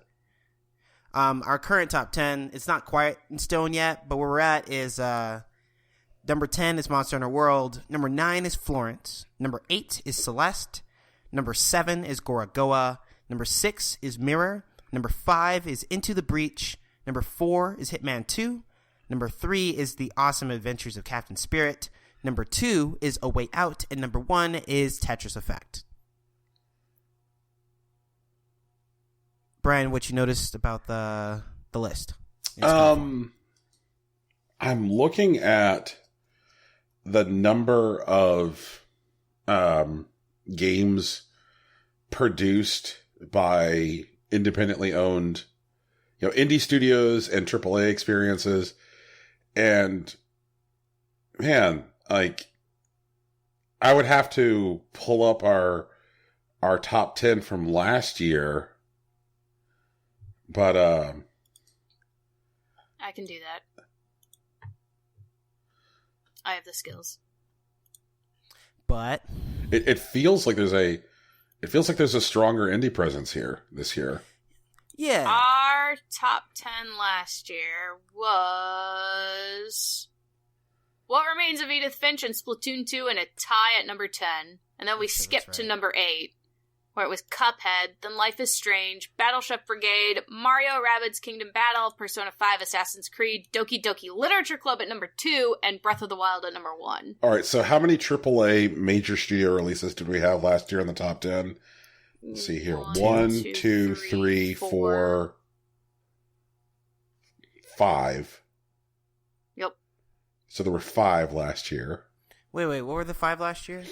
Our current top 10, it's not quite in stone yet, but where we're at is number 10 is Monster Hunter World. Number 9 is Florence. Number 8 is Celeste. Number 7 is Gorogoa. Number 6 is Mirror. Number 5 is Into the Breach. Number 4 is Hitman 2. Number 3 is The Awesome Adventures of Captain Spirit. Number 2 is A Way Out. And number 1 is Tetris Effect. Brian, what you noticed about the list? I'm looking at the number of games produced by independently owned, indie studios and AAA experiences, and man, like, I would have to pull up our top 10 from last year, but I can do that. I have the skills. But it feels like there's a stronger indie presence here this year. Yeah. Our top 10 last year was What Remains of Edith Finch and Splatoon 2 and a tie at number 10. And then we skipped to number 8, where it was Cuphead, then Life is Strange, Battleship Brigade, Mario Rabbids Kingdom Battle, Persona 5 Assassin's Creed, Doki Doki Literature Club at number 2, and Breath of the Wild at number 1. All right, so how many AAA major studio releases did we have last year in the top 10? Let's see here. 1, 2, 3, 4, 5. Yep. So there were 5 last year. Wait, what were the 5 last year?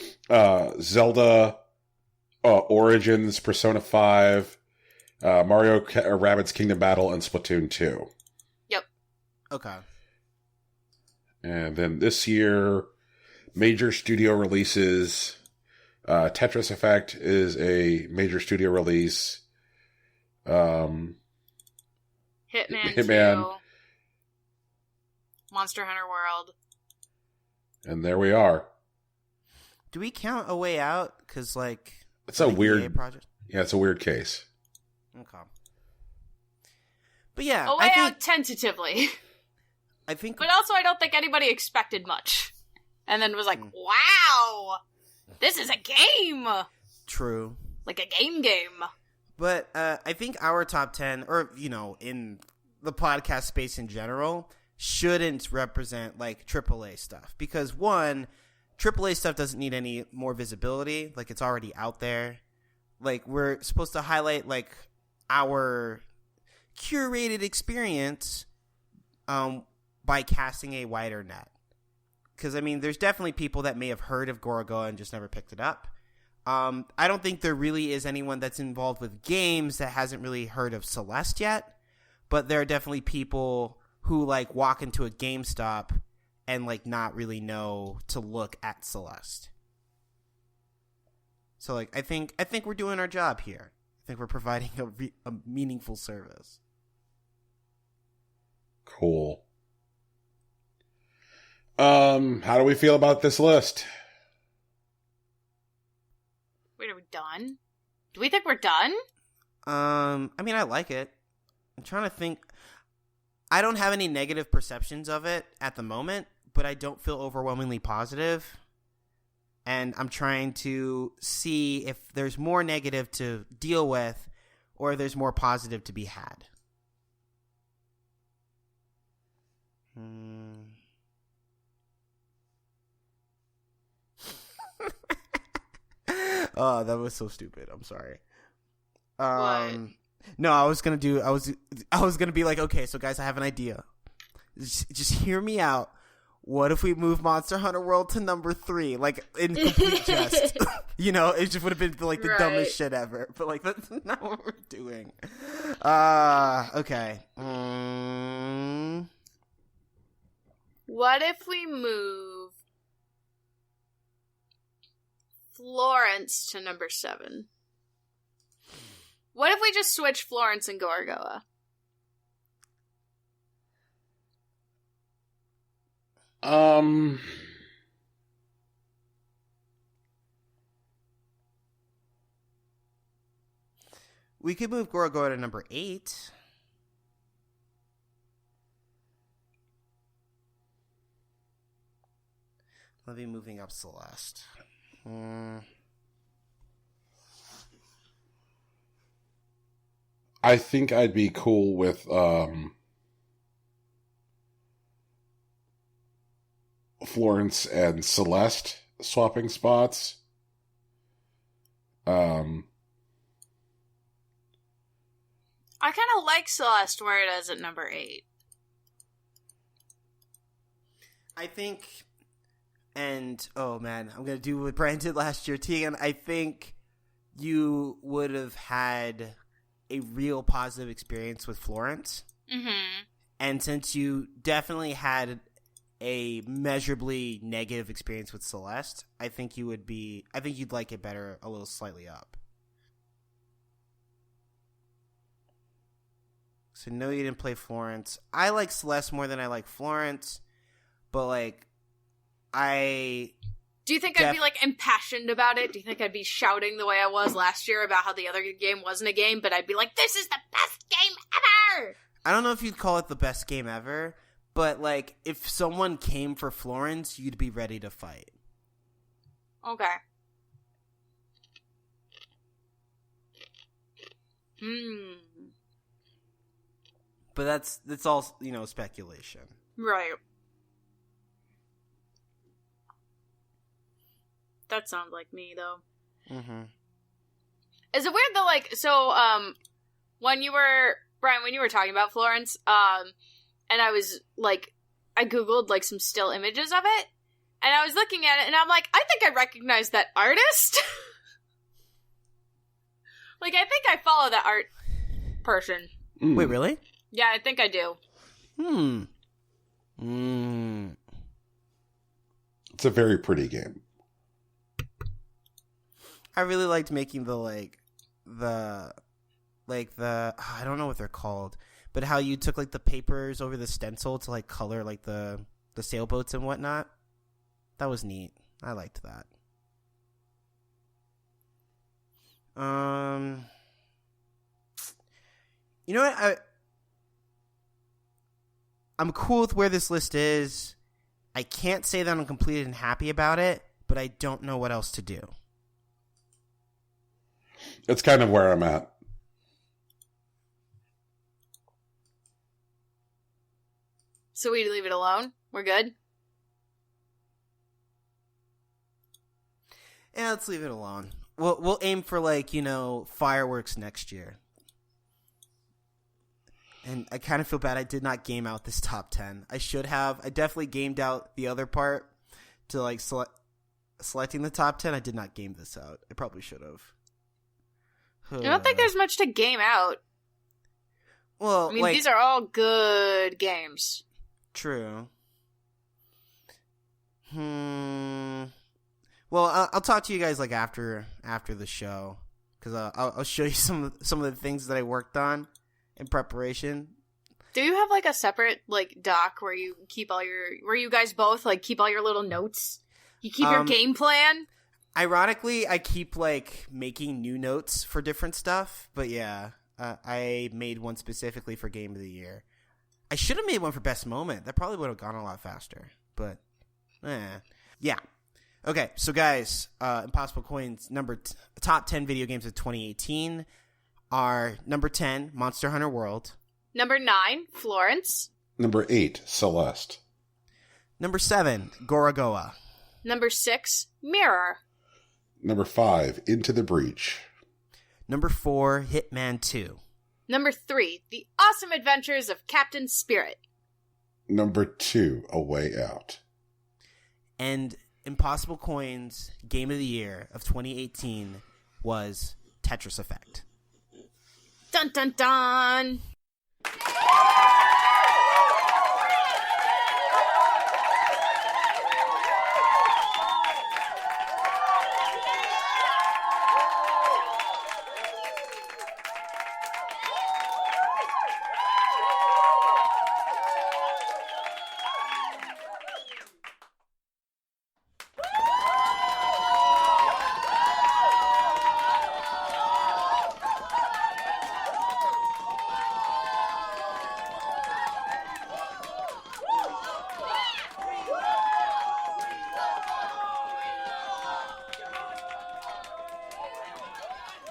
Zelda, Origins, Persona 5, Mario Rabbids Kingdom Battle, and Splatoon 2. Yep. Okay. And then this year, major studio releases. Tetris Effect is a major studio release. Hitman 2. Monster Hunter World. And there we are. Do we count A Way Out? Because, it's a weird project. Yeah, it's a weird case. Okay. But yeah, A Way Out tentatively. I think, but also I don't think anybody expected much, and then was like, "Wow, this is a game." True. Like a game. But I think our top 10, or in the podcast space in general, shouldn't represent AAA stuff, because one, AAA stuff doesn't need any more visibility. It's already out there. We're supposed to highlight our curated experience by casting a wider net. Because there's definitely people that may have heard of Gorogoa and just never picked it up. I don't think there really is anyone that's involved with games that hasn't really heard of Celeste yet. But there are definitely people who walk into a GameStop and not really know to look at Celeste. So I think we're doing our job here. I think we're providing a meaningful service. Cool. How do we feel about this list? Wait, are we done? Do we think we're done? I like it. I'm trying to think. I don't have any negative perceptions of it at the moment, but I don't feel overwhelmingly positive. And I'm trying to see if there's more negative to deal with or there's more positive to be had. Oh, that was so stupid. I'm sorry. What? No, I was gonna be like, okay, so guys, I have an idea. Just hear me out. what if we move Monster Hunter World to number 3? Like, in complete jest. You know, it just would have been, like, the dumbest shit ever. But, like, that's not what we're doing. Okay. What if we move Florence to number 7? What if we just switch Florence and Gorgoa? We could move Gorgoa to number 8. Let me moving up Celeste. I think I'd be cool with Florence and Celeste swapping spots. I kind of like Celeste where it is at number 8. I think, and oh man, I'm going to do what Brian did last year, Tegan. I think you would have had a real positive experience with Florence. Mm-hmm. And since you definitely had a measurably negative experience with Celeste, I think you'd like it better a little slightly up. So no, you didn't play Florence. I like Celeste more than I like Florence, but like, do you think I'd be like impassioned about it? Do you think I'd be shouting the way I was last year about how the other game wasn't a game, but I'd be like, this is the best game ever? I don't know if you'd call it the best game ever, but like, if someone came for Florence, you'd be ready to fight. Okay. But that's all, speculation. Right. That sounds like me, though. Mm-hmm. Is it weird that, like, so, when you were talking about Florence, and I was, like, I Googled, like, some still images of it, and I was looking at it, and I'm like, I think I recognize that artist. Like, I think I follow that art person. Wait, really? Yeah, I think I do. It's a very pretty game. I really liked making I don't know what they're called, but how you took like the papers over the stencil to like color like the sailboats and whatnot. That was neat. I liked that. You know what? I'm cool with where this list is. I can't say that I'm completed and happy about it, but I don't know what else to do. It's kind of where I'm at. So we leave it alone? We're good? Yeah, let's leave it alone. We'll aim for fireworks next year. And I kind of feel bad I did not game out this top 10. I should have. I definitely gamed out the other part to selecting the top 10. I did not game this out. I probably should have. I don't think there's much to game out. Well, I mean, these are all good games. True. Well, I'll talk to you guys after the show, because I'll show you some of the things that I worked on in preparation. Do you have a separate doc where you keep where you guys both keep all your little notes? You keep your game plan? Ironically, I keep making new notes for different stuff, but yeah, I made one specifically for Game of the Year. I should have made one for Best Moment. That probably would have gone a lot faster, but yeah. Okay, so guys, Impossible Coins top 10 video games of 2018 are number 10, Monster Hunter World. Number 9, Florence. Number 8, Celeste. Number 7, Gorogoa. Number 6, Mirror. Number 5, Into the Breach. Number 4, Hitman 2. Number 3, The Awesome Adventures of Captain Spirit. Number 2, A Way Out. And Impossible Coin's Game of the Year of 2018 was Tetris Effect. Dun dun dun!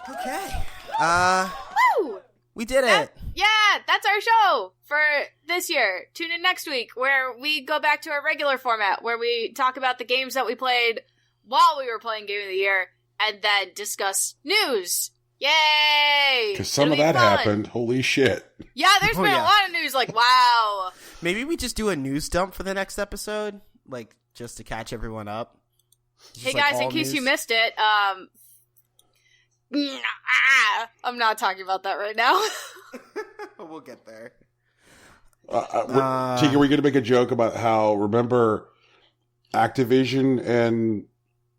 Okay. Woo! We did it. Yeah, that's our show for this year. Tune in next week where we go back to our regular format where we talk about the games that we played while we were playing Game of the Year and then discuss news. Yay! Because some It'll of be that fun. happened. Holy shit. Yeah, there's been a lot of news. Like, wow. Maybe we just do a news dump for the next episode, like just to catch everyone up. Just Hey like guys, in all case you news. missed it, I'm not talking about that right now. We'll get there. Tegan, we're going to make a joke about how, remember, Activision and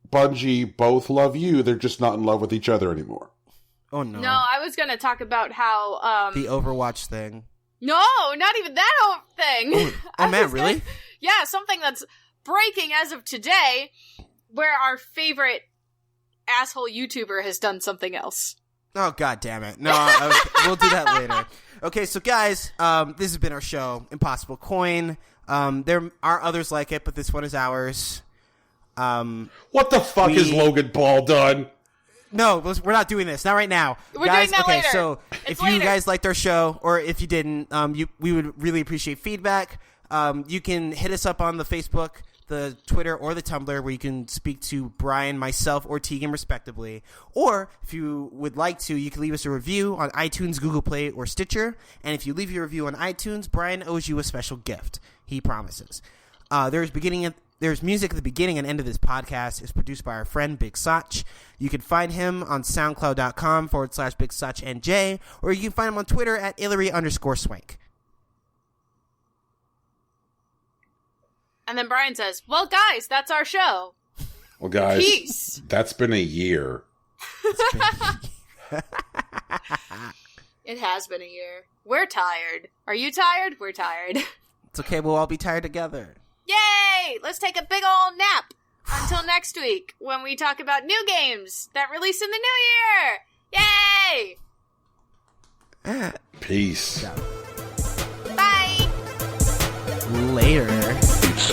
Bungie both love you. They're just not in love with each other anymore. Oh, no. No, I was going to talk about how... The Overwatch thing. No, not even that thing. Oh man, really? Yeah, something that's breaking as of today, where our favorite asshole YouTuber has done something else. Oh, god damn it. No, we'll do that later. Okay, so guys, this has been our show, Impossible Coin. There are others like it, but this one is ours. What the fuck is Logan Paul done? No, we're not doing this. Not right now. We're guys, doing that okay, later. So It's if you later. guys liked our show, or if you didn't, we would really appreciate feedback. You can hit us up on the Facebook, the Twitter, or the Tumblr, where you can speak to Brian, myself, or Tegan, respectively. Or, if you would like to, you can leave us a review on iTunes, Google Play, or Stitcher. And if you leave your review on iTunes, Brian owes you a special gift. He promises. There's music at the beginning and end of this podcast. It's produced by our friend Big Sach. You can find him on soundcloud.com/Big Sach NJ, or you can find him on Twitter at Hillary_Swank. And then Brian says, well, guys, that's our show. Well, guys, Peace. That's been a year. It has been a year. We're tired. Are you tired? We're tired. It's okay, we'll all be tired together. Yay! Let's take a big ol' nap until next week when we talk about new games that release in the new year. Yay! Peace. Bye! Later. It's